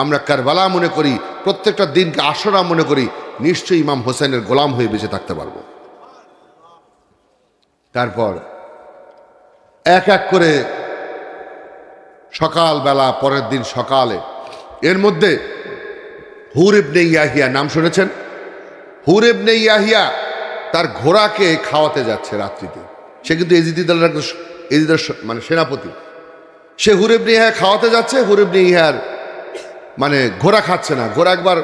আমরা কারবালা মনে করি, প্রত্যেকটা দিনকে আশরা মনে করি, নিশ্চয়ই ইমাম হোসেনের গোলাম হয়ে বেঁচে থাকতে পারবো। তারপর এক এক করে সকালবেলা, পরের দিন সকালে, এর মধ্যে হুর ইবনে ইয়াহিয়া নাম শুনেছেন? হুর ইবনে ইয়াহিয়া তার ঘোড়াকে খাওয়াতে যাচ্ছে রাত্রিতে। সে কিন্তু এজিদের মানে সেনাপতি। সে হুর ইবনে ইয়াহিয়া খাওয়াতে যাচ্ছে। হুর ইবনে ইয়াহিয়ার মানে ঘোড়া খাচ্ছে না। ঘোড়া একবার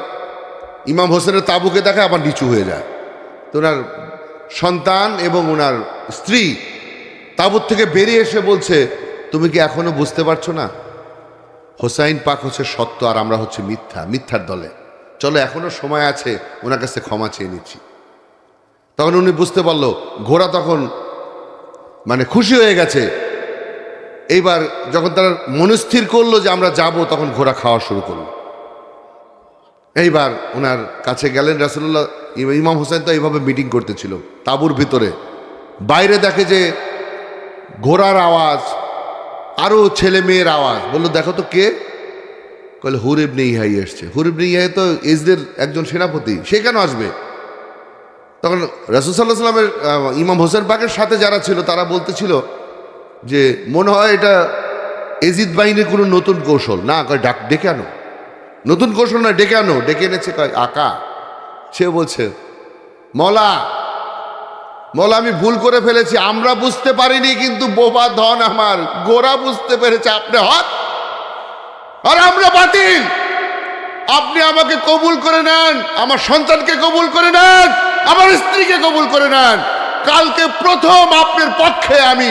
ইমাম হোসেনের তাঁবুকে দেখে আবার নিচু হয়ে যায়। তো ওনার সন্তান এবং ওনার স্ত্রী তাঁবুর থেকে বেরিয়ে এসে বলছে, তুমি কি এখনো বুঝতে পারছো না হোসাইন পাক হচ্ছে সত্য আর আমরা হচ্ছে মিথ্যা, মিথ্যার দলে। চলো এখনো সময় আছে, ওনার কাছে ক্ষমা চেয়ে নিচ্ছি। তখন উনি বুঝতে পারলো, ঘোড়া তখন মানে খুশি হয়ে গেছে। এইবার যখন তারা মনস্থির করলো যে আমরা যাব, তখন ঘোড়া খাওয়া শুরু করলো। এইবার ওনার কাছে গেলেন রাসূলুল্লাহ। ইমাম হোসেন তো এইভাবে মিটিং করতেছিল তাঁবুর ভিতরে। বাইরে দেখে যে ঘোড়ার আওয়াজ, আরও ছেলে মেয়ের আওয়াজ। বললো দেখো তো কে? কলে হুর ইবনে ইয়াহিয়া এসছে। হুর ইবনে ইয়াহিয়া তো এজদের একজন সেনাপতি, সে কেন আসবে? তখন রাসূল সাল্লাল্লাহু আলাইহি ওয়াসাল্লামের ইমাম হোসেন পাকের সাথে যারা ছিল তারা বলতেছিল যে মনে হয় এটা এজিদ বাহিনীর কোনো নতুন কৌশল। না, কয় ডেকে আনো, নতুন কৌশল না, ডেকে আনো। ডেকে এনেছে, কয় আকা। সে বলছে মওলা আমি ভুল করে ফেলেছি, আমরা বুঝতে পারিনি, কিন্তু বোবা ধন আমার গোরা বুঝতে পেরেছে আপনি হক আর আমরা বাতিল। আপনি আমাকে কবুল করে নেন, আমার সন্তানকে কবুল করে নেন, আমার স্ত্রীকে কবুল করে নেন। কালকে প্রথম আপনার পক্ষে আমি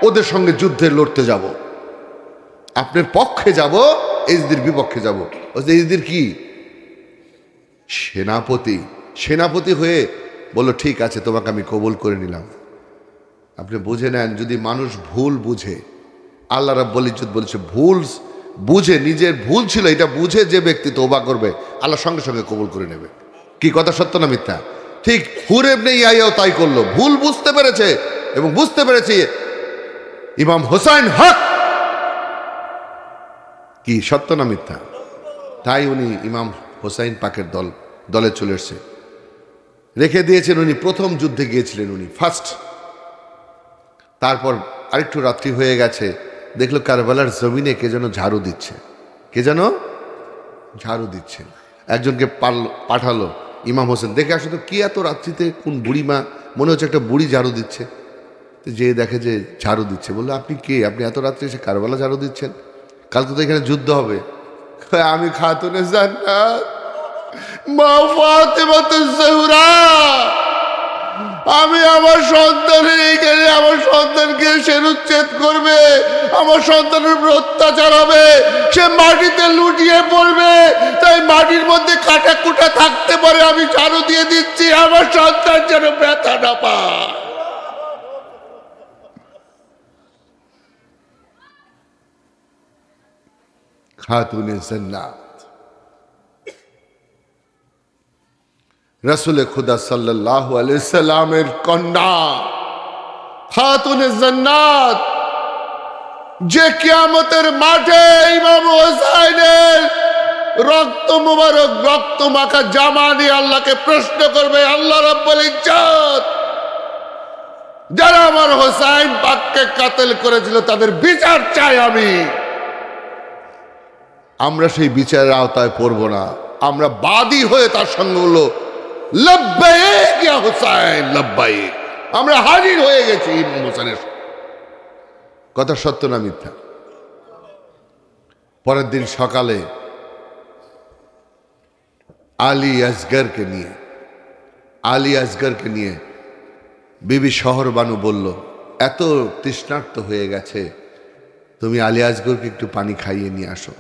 ওদের সঙ্গে যুদ্ধে লড়তে যাব, আপনার পক্ষে যাব, এজিদের বিপক্ষে যাব। এজিদের কি সেনাপতি হয়ে বললো ঠিক আছে, তোমাকে আমি কবুল করে নিলাম। আপনি বুঝে নেন, যদি মানুষ ভুল বুঝে, আল্লাহ রাব্বুল ইজ্জত বলেছে ভুল বুঝে, নিজের ভুল ছিল এটা বুঝে যে ব্যক্তি তওবা করবে, আল্লাহ সঙ্গে সঙ্গে কবুল করে নেবে। কি কথা সত্য না মিথ্যা? ঠিক হুর ইবনে ইয়াহিয়াও তাই করলো, ভুল বুঝতে পেরেছে এবং বুঝতে পেরেছে ইমাম হোসাইন হক। কি সত্য না মিথ্যা? তাই উনি ইমাম হোসাইন পাকের দলে চলে এসছে, রেখে দিয়েছেন। উনি প্রথম যুদ্ধে গিয়েছিলেন, উনি ফার্স্ট। তারপর আরেকটু রাত্রি হয়ে গেছে, দেখলো কারবালার জমিনে কে যেন ঝাড়ু দিচ্ছে, কে যেন ঝাড়ু দিচ্ছে। একজনকে পাঠালো, ইমাম হোসেন দেখে আসো তো কি এত রাত্রিতে কোন বুড়িমা, মনে হচ্ছে একটা বুড়ি ঝাড়ু দিচ্ছে। তো যে দেখে যে ঝাড়ু দিচ্ছে, বললো আপনি কে, আপনি এত রাত্রে এসে কারবালা ঝাড়ু দিচ্ছেন, কালকে তো এখানে যুদ্ধ হবে। আমি খাতুনে জান্নাত মা ফাতেমাতুজ জোহরা, আমি আমার সন্তানের এইখানে আমার সন্তানকে শিরুচ্ছেদ করবে, আমার সন্তানের উপর অত্যাচার হবে, সে মাটিতে লুটিয়ে পড়বে, তাই মাটির মধ্যে কাটা কুটা থাকতে পারে, আমি ঝাড়ু দিয়ে দিচ্ছি আমার সন্তান যেন ব্যথা না পায়। খাতুনে জান্নাত রাসূলে খুদা সাল্লাল্লাহু আলাইহি সাল্লামের কন্যা খাতুনে জান্নাত, যে কিয়ামতের মাঠে ইমাম হোসাইনের রক্ত মুবারক, রক্ত মাখা জামা নিয়ে আল্লাহকে প্রশ্ন করবে, আল্লাহ রাব্বুল ইজ্জত যারা আমার হোসাইন পাককে কাতেল করেছিল তাদের বিচার চাই আমি। আমরা সেই বিচারের আওতায় পড়ব না, আমরা বাদী হয়ে তার সঙ্গে হলো লব্বাইক ইয়া হুসাইন লব্বাইক, আমরা হাজির হয়ে গেছি ইমাম হোসেনের। কথা সত্য না মিথ্যা? পরের দিন সকালে আলী আসগরকে নিয়ে বিবি শহরবানু বলল, এত তৃষ্ণার্ত হয়ে গেছে, তুমি আলী আসগরকে একটু পানি খাইয়ে নিয়ে আসো।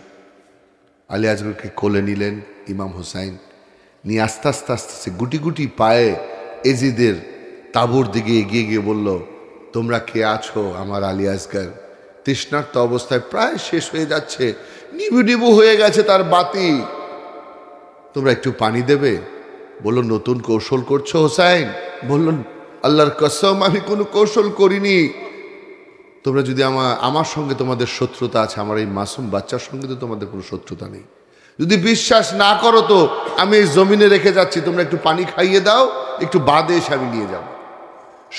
আলী আসগরকে কোলে নিলেন ইমাম হোসাইন, নিয়ে আস্তে আস্তে আস্তে গুটি গুটি পায়ে এজিদের তাঁবুর দিকে এগিয়ে গিয়ে বলল, তোমরা কে আছো? আমার আলী আসগর তৃষ্ণার্ত অবস্থায় প্রায় শেষ হয়ে যাচ্ছে, নিবু নিবু হয়ে গেছে তার বাতি, তোমরা একটু পানি দেবে? বলল, নতুন কৌশল করছো হোসাইন? বললেন, আল্লাহর কসম আমি কোনো কৌশল করিনি, তোমরা যদি আমার সঙ্গে তোমাদের শত্রুতা আছে, আমার এই মাসুম বাচ্চার সঙ্গে তো তোমাদের কোনো শত্রুতা নেই, যদি বিশ্বাস না করো তো আমি এই জমিনে রেখে যাচ্ছি, তোমরা একটু পানি খাইয়ে দাও, একটু বাদে এসে আমি নিয়ে যাব।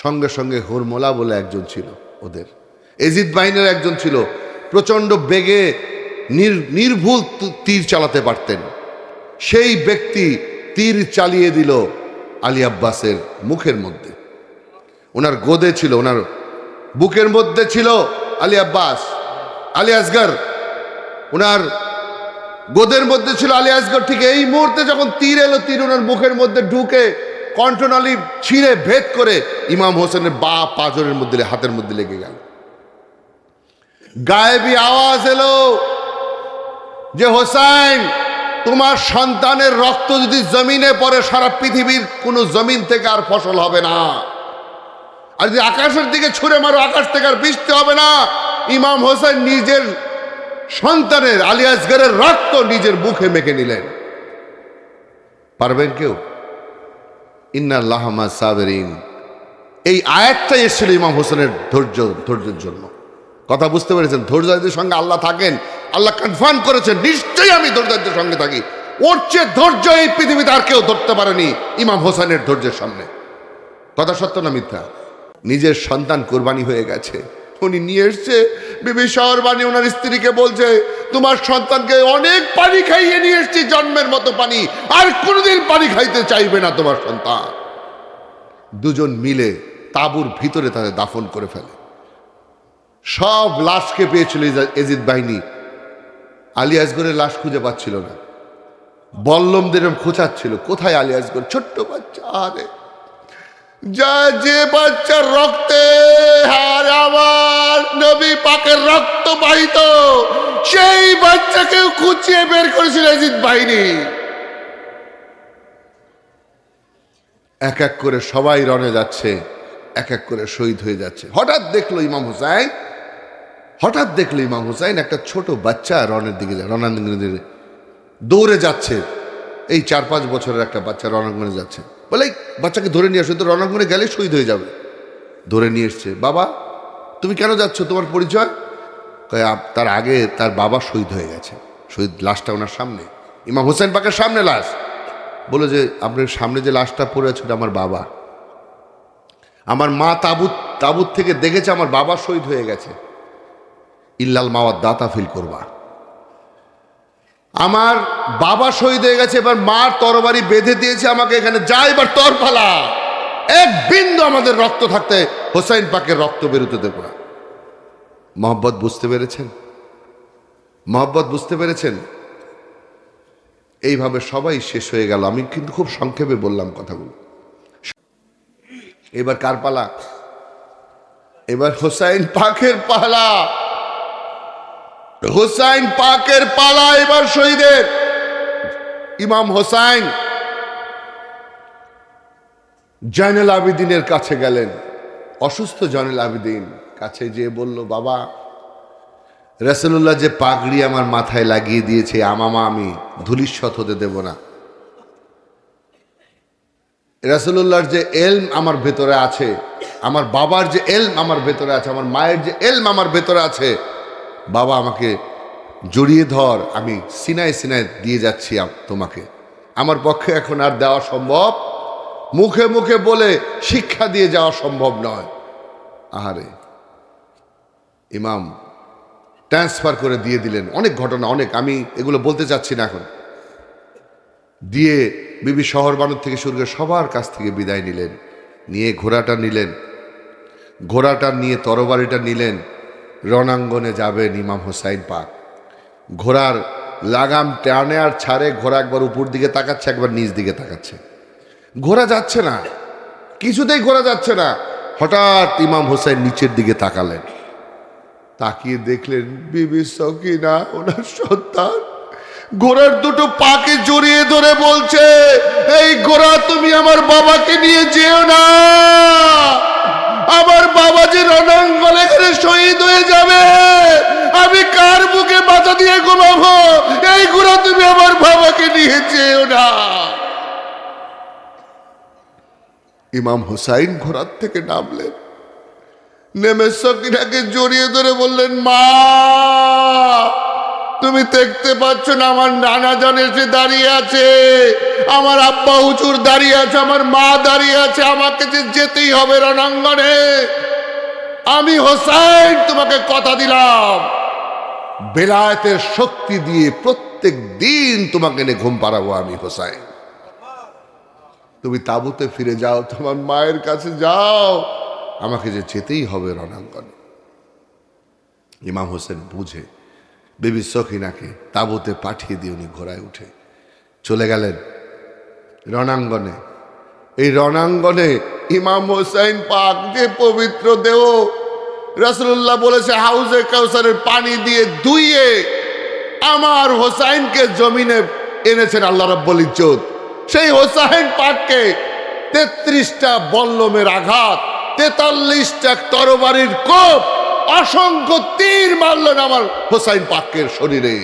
সঙ্গে সঙ্গে হুরমোলা বলে একজন ছিল, ওদের এজিদ বাহিনীর একজন ছিল, প্রচণ্ড বেগে নির্ভুল তীর চালাতে পারতেন, সেই ব্যক্তি তীর চালিয়ে দিল আলী আব্বাসের মুখের মধ্যে। ওনার গোদে ছিল, ওনার বুকের মধ্যে ছিল আলী আব্বাস, আলী আসগর ওনার গোদের মধ্যে ছিল আলী আসগর। ঠিক এই মুহূর্তে যখন তীর এলো, তীর ওনার মুখের মধ্যে ঢুকে কণ্ঠনালী ছিঁড়ে ভেদ করে ইমাম হোসেনের বা পাজরের মধ্যে হাতের মধ্যে লেগে গেল। গায়েবী আওয়াজ এলো যে হোসাইন, তোমার সন্তানের রক্ত যদি জমিনে পড়ে সারা পৃথিবীর কোনো জমিন থেকে আর ফসল হবে না, আর যদি আকাশের দিকে ছুঁড়ে মারো আকাশ থেকে আর বৃষ্টি হবে না। ইমাম হোসেন নিজের সন্তানের আলী আসগরের রক্ত নিজের মুখে মেখে নিলেন। পারবেন কেউ? ইন্নাল্লাহ মা সাবিরিন, এই আয়াতটাই এসেছিল ইমাম হোসেনের ধৈর্যের জন্য। কথা বুঝতে পেরেছেন? ধৈর্যের সঙ্গে আল্লাহ থাকেন, আল্লাহ কনফার্ম করেছেন নিশ্চয়ই আমি ধৈর্যের সঙ্গে থাকি। ওর চেয়ে ধৈর্য এই পৃথিবীতে আর কেউ ধরতে পারেনি ইমাম হোসেনের ধৈর্যের সামনে। কথা সত্য না মিথ্যা? নিজের সন্তান কোরবানি হয়ে গেছে, উনি নিয়ে এসছে, বিবি শহরবাণী ওনার স্ত্রীকে বলছে, তোমার সন্তানকে অনেক পানি খাইয়ে নিয়ে এসছি, জন্মের মতো পানি, আর কোনোদিন পানি খাইতে চাইবে না তোমার সন্তান। দুজন মিলে তাঁবুর ভিতরে তাদের দাফন করে ফেলে। সব লাশকে পেয়েছিল এজিদ বাহিনী, আলী আসগরের লাশ খুঁজে পাচ্ছিল না, বল্লমদের খোঁচাচ্ছিল, কোথায় আলী আসগর? ছোট্ট বাচ্চা, আরে যা যে বাচ্চার রক্তে আর আমার নবী পাকের রক্ত বাহিত, সেই বাচ্চাকেও খুঁচিয়ে বের করেছিল এজিদ বাহিনী। এক এক করে সবাই রণে যাচ্ছে, এক এক করে শহীদ হয়ে যাচ্ছে। হঠাৎ দেখলো ইমাম হুসাইন একটা ছোট বাচ্চা রণের দিকে রণাঙ্গনে দৌড়ে যাচ্ছে। এই 4-5 বছরের একটা বাচ্চা রণাঙ্গনে যাচ্ছে। বলে বাচ্চাকে ধরে নিয়ে আসো, তো রণাঙ্গনে গেলে শহীদ হয়ে যাবে। ধরে নিয়ে এসছে। বাবা তুমি কেন যাচ্ছ, তোমার পরিচয়? তার আগে তার বাবা শহীদ হয়ে গেছে। শহীদ লাশটা ওনার সামনে, ইমাম হোসেন পাকের সামনে লাশ। বলে যে আপনার সামনে যে লাশটা পড়ে আছে ওটা আমার বাবা। আমার মা তাবুত থেকে দেখেছে আমার বাবা শহীদ হয়ে গেছে। ইল্লাল মাওয়াদ দাতা ফিল করবা, আমার বাবা শহীদ হয়ে গেছে, এবার মার তরবারি বেঁধে দিয়েছে আমাকে, এখানে যা এবার তর ফালা, এক বিন্দু আমাদের রক্ত থাকতে হোসাইন পাকের রক্ত বেরোতে দেব না। মহব্বত বুঝতে পেরেছেন? মহব্বত বুঝতে পেরেছেন? এইভাবে সবাই শেষ হয়ে গেল। আমি কিন্তু খুব সংক্ষেপে বললাম কথাগুলো। এবার কার পালা? এবার হোসাইন পাকের পালা। হোসাইন পাকের পালা এবার শহীদের। ইমাম হোসাইন জয়নুল আবেদিনের কাছে গেলেন। অসুস্থ জয়নুল আবেদিন কাছে যেয়ে বলল, বাবা রাসূলুল্লাহ যে পাগড়ি আমার মাথায় লাগিয়ে দিয়েছে আমামা আমি ধূলিসাৎ হতে দেব না। রাসূলুল্লাহর যে এলম আমার ভেতরে আছে, আমার বাবার যে এলম আমার ভেতরে আছে, আমার মায়ের যে এলম আমার ভেতরে আছে, বাবা আমাকে জড়িয়ে ধর, আমি সিনায় সিনায় দিয়ে যাচ্ছি তোমাকে। আমার পক্ষে এখন আর দেওয়া সম্ভব, মুখে মুখে বলে শিক্ষা দিয়ে যাওয়া সম্ভব নয়। আহারে, ইমাম ট্রান্সফার করে দিয়ে দিলেন। অনেক ঘটনা, অনেক, আমি এগুলো বলতে চাচ্ছি না এখন। দিয়ে বিবি শহরবানুর থেকে শুরু করে সবার কাছ থেকে বিদায় নিলেন। নিয়ে ঘোড়াটা নিলেন, ঘোড়াটা নিয়ে তরবারিটা নিলেন। রণাঙ্গনে যাবেন ইমাম হোসাইন পাক। ঘোড়ার লাগাম টানে আর ছাড়ে, ঘোড়া একবার উপর দিকে তাকাচ্ছে, একবার নিচ দিকে তাকাচ্ছে। ঘোড়া যাচ্ছে না, কিছুতেই ঘোড়া যাচ্ছে না। হঠাৎ ইমাম হোসাইন নিচের দিকে তাকালেন। তাকিয়ে দেখলেন বিবি সকিনা ওনার সন্তান ঘোড়ার দুটো পাকে জড়িয়ে ধরে বলছে, এই ঘোড়া তুমি আমার বাবাকে নিয়ে যেও না, আমার বাবা যে রণাঙ্গনে এখানে শহীদ হয়ে যাবে, আমি কার বুকে মাথা দিয়ে ঘুমাবো? এই ঘোড়া তুমি আমার বাবাকে নিয়ে যেও না। ইমাম হুসাইন ঘোড়ার থেকে নামলেন, নেমে সকিনাকে জড়িয়ে ধরে বললেন, মা তুমি দেখতে পাচ্ছ না আমার নানা জান এসে দাঁড়িয়ে আছে, আমার আব্বা হুজুর দাঁড়িয়ে আছে, আমার মা দাঁড়িয়ে আছে, আমাকে যে যেতেই হবে রণাঙ্গনে। আমি হোসাইন তোমাকে কথা দিলাম, বেলায়েতের শক্তি দিয়ে প্রত্যেক দিন তোমাকে এনে ঘুম পাড়াবো আমি হোসাইন। তুমি তাঁবুতে ফিরে যাও, তোমার মায়ের কাছে যাও, আমাকে যে যেতেই হবে রণাঙ্গনে। ইমাম হোসেন বুঝে বিবি সখিনাকে তাঁবুতে পাঠিয়ে দিয়ে উনি ঘোড়ায় উঠে চলে গেলেন রণাঙ্গনে। এই রণাঙ্গনে ইমাম হোসেন পাক যে পবিত্র দেহ, রাসূলুল্লাহ বলেছে হাউজে কাউসারের পানি দিয়ে ধুইয়ে আমার হোসাইনকে জমিনে এনেছেন আল্লাহ রাব্বুল ইজ্জত। সেই হোসাইন পাককে ৩৩টা বল্লমের আঘাত, ৪৩টা তরবারির কোপ, অসংখ্য তীর মারলেন আমার হোসাইন পাকের শরীরে।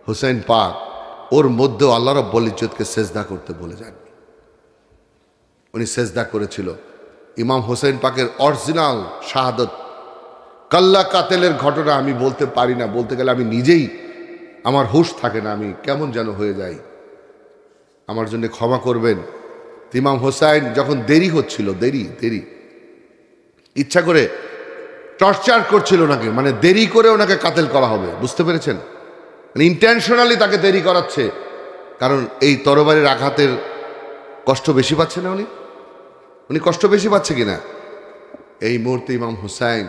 হোসাইন পাক ওর মধ্যেও আল্লাহ রাব্বুল ইজ্জতকে সেজদা করতে বলে যান। উনি সেজদা করেছিল। ইমাম হোসেন পাকের অরিজিনাল শাহাদত কাল্লা কাতেলের ঘটনা আমি বলতে পারি না, বলতে গেলে আমি নিজেই আমার হুঁশ থাকে না, আমি কেমন যেন হয়ে যাই, আমার জন্য ক্ষমা করবেন। ইমাম হোসাইন যখন দেরি হচ্ছিল, দেরি ইচ্ছা করে টর্চার করছিল ওনাকে, মানে দেরি করে ওনাকে কাতেল করা হবে, বুঝতে পেরেছেন? মানে ইন্টেনশনালি তাকে দেরি করাচ্ছে, কারণ এই তরবারির আঘাতের কষ্ট বেশি পাচ্ছে না উনি কষ্ট বেশি পাচ্ছে কিনা। এই মুহূর্তে ইমাম হুসাইন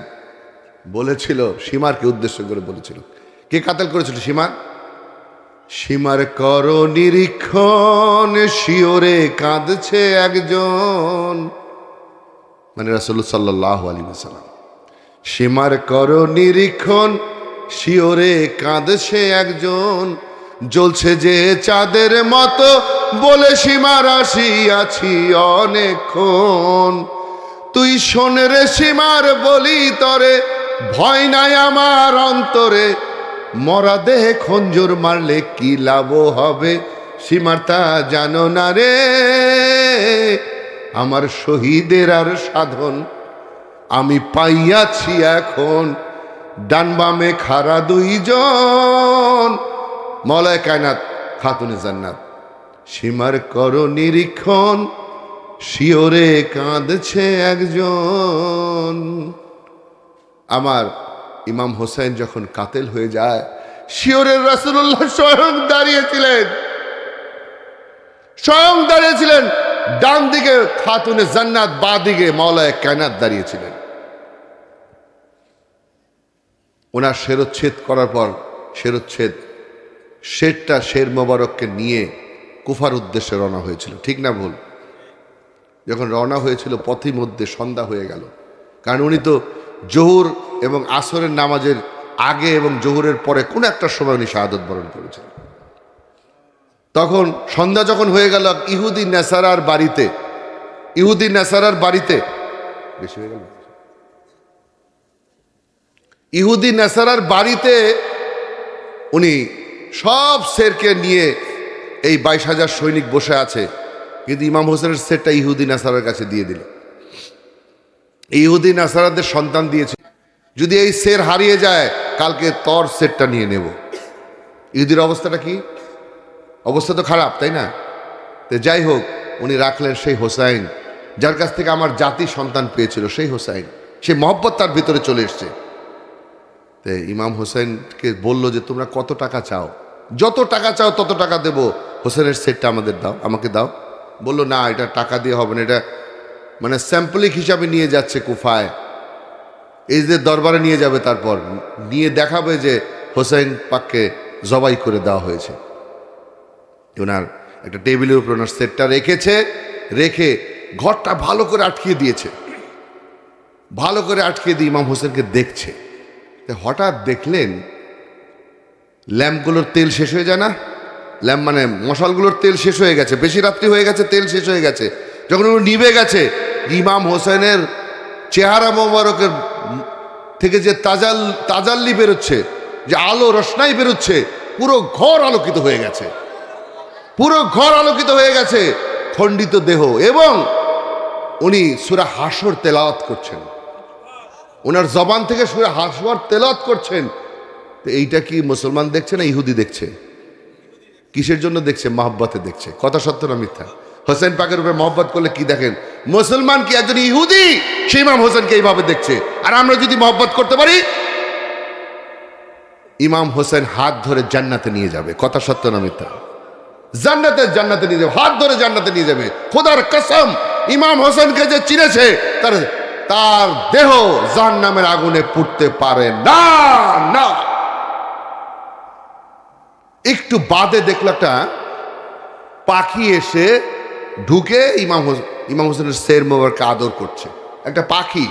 বলেছিল, সীমারকে উদ্দেশ্য করে বলেছিল, কে কাতেল করেছিল? সীমার কর নিরীক্ষণ, শিওরে কাঁদছে একজন, মানে রাসূলুল্লাহ সাল্লাল্লাহু আলাইহি ওয়াসাল্লাম। সীমার কর নিরীক্ষণ, শিওরে কাঁদছে একজন, জ্বলছে যে চাঁদের মতো, বলে সীমার আসিয়াছি অনেকক্ষণ। তুই শোন রে সীমার বলি তরে, ভয় নাই আমার অন্তরে, মরা দেহে খঞ্জর মারলে কি লাভ হবে, সীমার তা জানো না রে। আমার শহীদের আর সাধন আমি পাইয়াছি এখন, ডান বামে খাড়া দুইজন। মওলায়ে কায়নাত খাতুনে জান্নাত সীমার করো নিরীক্ষণ, শিওরে কাঁদছে একজন। আমার ইমাম হোসেন যখন কাতেল হয়ে যায়, শিওরের রাসূলুল্লাহ স্বয়ং দাঁড়িয়েছিলেন। ডান দিকে খাতুনে জান্নাত, বাঁ দিকে মওলায়ে কায়নাত দাঁড়িয়েছিলেন। ওনার শিরচ্ছেদ করার পর শেরটা শের মোবারককে নিয়ে কুফার উদ্দেশ্যে রওনা হয়েছিল, ঠিক না ভুল? যখন রওনা হয়েছিল পথের মধ্যে সন্ধ্যা হয়ে গেল, কারণ উনি তো জোহর এবং আসরের নামাজের আগে এবং জোহরের পরে কোন একটা সময় উনি শাহাদত বরণ করেছিলেন। তখন সন্ধ্যা যখন হয়ে গেল, ইহুদি নেসারার বাড়িতে বেশি হয়ে গেল, ইহুদি নেসারার বাড়িতে উনি সব শেরকে নিয়ে এই 22,000 সৈনিক বসে আছে, কিন্তু ইমাম হোসেনের সেটটা ইহুদি নাসারার কাছে দিয়ে দিল। ইহুদি নাসারাদের সন্তান দিয়েছে, যদি এই শের হারিয়ে যায় কালকে তোর সেটটা নিয়ে নেব। ইহুদির অবস্থাটা কি? অবস্থা তো খারাপ, তাই না? তো যাই হোক, উনি রাখলেন সেই হোসাইন, যার কাছ থেকে আমার জাতি সন্তান পেয়েছিল, সেই হোসাইন। সেই মহব্বত তার ভিতরে চলে এসছে। তো ইমাম হোসেনকে বলল যে তোমরা কত টাকা চাও? যত টাকা চাও তত টাকা দেব, হোসেনের সেটটা আমাকে দাও। বলল না, এটা টাকা দিয়ে হবে না, এটা মানে স্যাম্পলিক হিসাবে নিয়ে যাচ্ছে কুফায়, এই যে দরবারে নিয়ে যাবে, তারপর নিয়ে দেখাবে যে হোসেন পাককে জবাই করে দেওয়া হয়েছে। ওনার একটা টেবিলের উপর ওনার সেটটা রেখে ঘরটা ভালো করে আটকিয়ে দিয়েছে। ভালো করে আটকিয়ে দিয়ে ইমাম হোসেনকে দেখছে। হঠাৎ দেখলেন ল্যাম্পগুলোর তেল শেষ হয়ে যায় না, ল্যাম্প মানে মশালগুলোর তেল শেষ হয়ে গেছে, বেশি রাত্রি হয়ে গেছে, তেল শেষ হয়ে গেছে। যখন ওগুলো নিভে গেছে, ইমাম হোসেনের চেহারা মোবারকের থেকে যে তাজাল্লি বেরোচ্ছে, যে আলো রোশনাই বেরোচ্ছে, পুরো ঘর আলোকিত হয়ে গেছে, খণ্ডিত দেহ। এবং উনি সূরা হাশর তেলাওয়াত করছেন, ওনার জবান থেকে সূরা হাশর তেলাওয়াত করছেন। তো এইটা কি মুসলমান দেখছে না ইহুদি দেখছে? কিসের জন্য দেখছে? মহব্বতে দেখছে। কথা সত্য না মিথ্যা? হোসেন পাকের উপরে মহব্বত করলে কি দেখেন? মুসলমান কি একজন ইহুদি সেই ইমাম হোসেনকে এইভাবে দেখছে। আর আমরা যদি মহব্বত করতে পারি, ইমাম হোসেন হাত ধরে জান্নাতে নিয়ে যাবে। কথা সত্য না মিথ্যা? জান্নাতে নিয়ে যাবে, হাত ধরে জান্নাতে নিয়ে যাবে। খোদার কসম, ইমাম হোসেনকে যে চিনেছে তার দেহ জাহান্নামের আগুনে পুড়তে পারে না। একটু বাদে দেখলো একটা পাখি এসে ঢুকে ইমাম হোসেনের শের মোবারককে আদর করছে। একটা পাখি।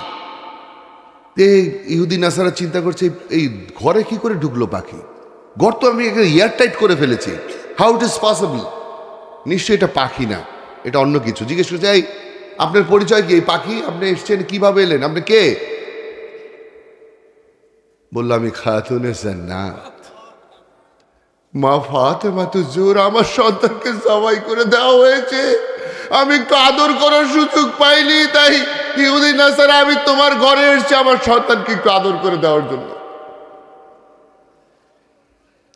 এই ইহুদি নাসারা চিন্তা করছে, এই ঘরে কি করে ঢুকলো পাখি? ঘর তো আমি এয়ার টাইট করে ফেলেছি, হাউ ইট ইজ পসিবল? নিশ্চয়ই এটা পাখি না, এটা অন্য কিছু। জিজ্ঞেস করছে, এই আপনার পরিচয় কি? এই পাখি, আপনি এসছেন কিভাবে এলেন? আপনি কে? বললো আমি খাতুনে জান্নাত, মা ফাতেমা তুজুর, আমার সন্তানকে জবাই করে দেওয়া হয়েছে, আমি একটু আদর করার সুযোগ পাইনি, তাই ইহুদি নাসারা আমি তোমার ঘরে এসেছি আমার সন্তানকে একটু আদর করে দেওয়ার জন্য।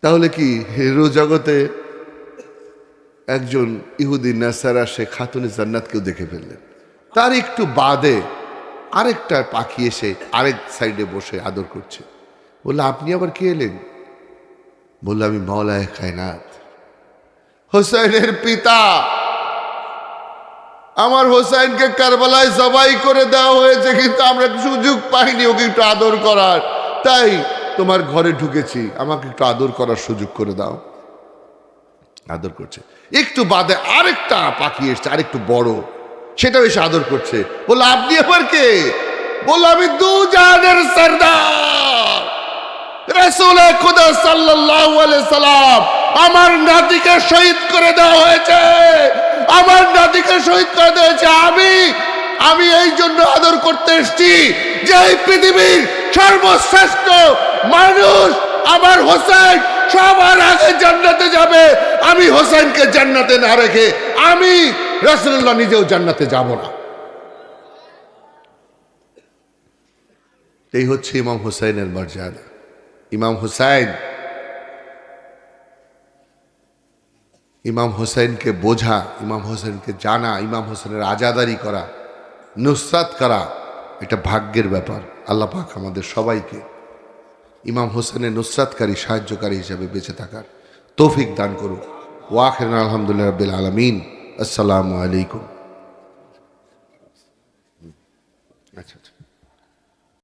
তাহলে কি হিরো জগতে একজন ইহুদি নাসারা সে খাতুনে জান্নাতকেও দেখে ফেললেন। তার একটু বাদে আরেকটা পাখি এসে আরেক সাইডে বসে আদর করছে। বললো আপনি আবার কে এলেন? বললো আমি মওলায়ে কায়নাত, হোসেনের পিতা। আমার হোসেনকে কারবালায় জবাই করে দেওয়া হয়েছে, কিন্তু আমরা সুযোগ পাইনি ওকে একটু আদর করার, তাই তোমার ঘরে ঢুকেছি, আমাকে একটু আদর করার সুযোগ করে দাও। আদর করছে। একটু বাদে আরেকটা পাখি এসছে, আরেকটু বড়, সেটাও এসে আদর করছে। বললো আপনি আবার কে? বললো আমি দু জাহানের সরদার রাসূল খুদা সাল্লাল্লাহু আলাইহি সাল্লাম, আমার নাতিকে শহীদ করে দেওয়া হয়েছে, আমার নাতিকে শহীদ করে দেওয়া হয়েছে। আমি এই জন্য আদর করতে এসেছি যে এই পৃথিবীর সর্বশ্রেষ্ঠ মানুষ আমার হোসেন সবার আগে জান্নাতে যাবে। আমি হোসেনকে জান্নাতে না রেখে আমি রাসূলুল্লাহ নিজেও জান্নাতে যাব না। এই হচ্ছে ইমাম হুসাইনের মর্যাদা। ইমাম হুসাইনকে বোঝা, ইমাম হুসাইনকে জানা, ইমাম হুসাইনের আজাদারি করা, নুসরাত করা, এটা ভাগ্যের ব্যাপার। আল্লাহ পাক আমাদের সবাইকে ইমাম হোসেনের নুসরাতকারী, সাহায্যকারী হিসেবে বেঁচে থাকার তৌফিক দান করুন। ওয়া আখিরান আলহামদুলিল্লাহি রাব্বিল আলামিন। আসসালামু আলাইকুম।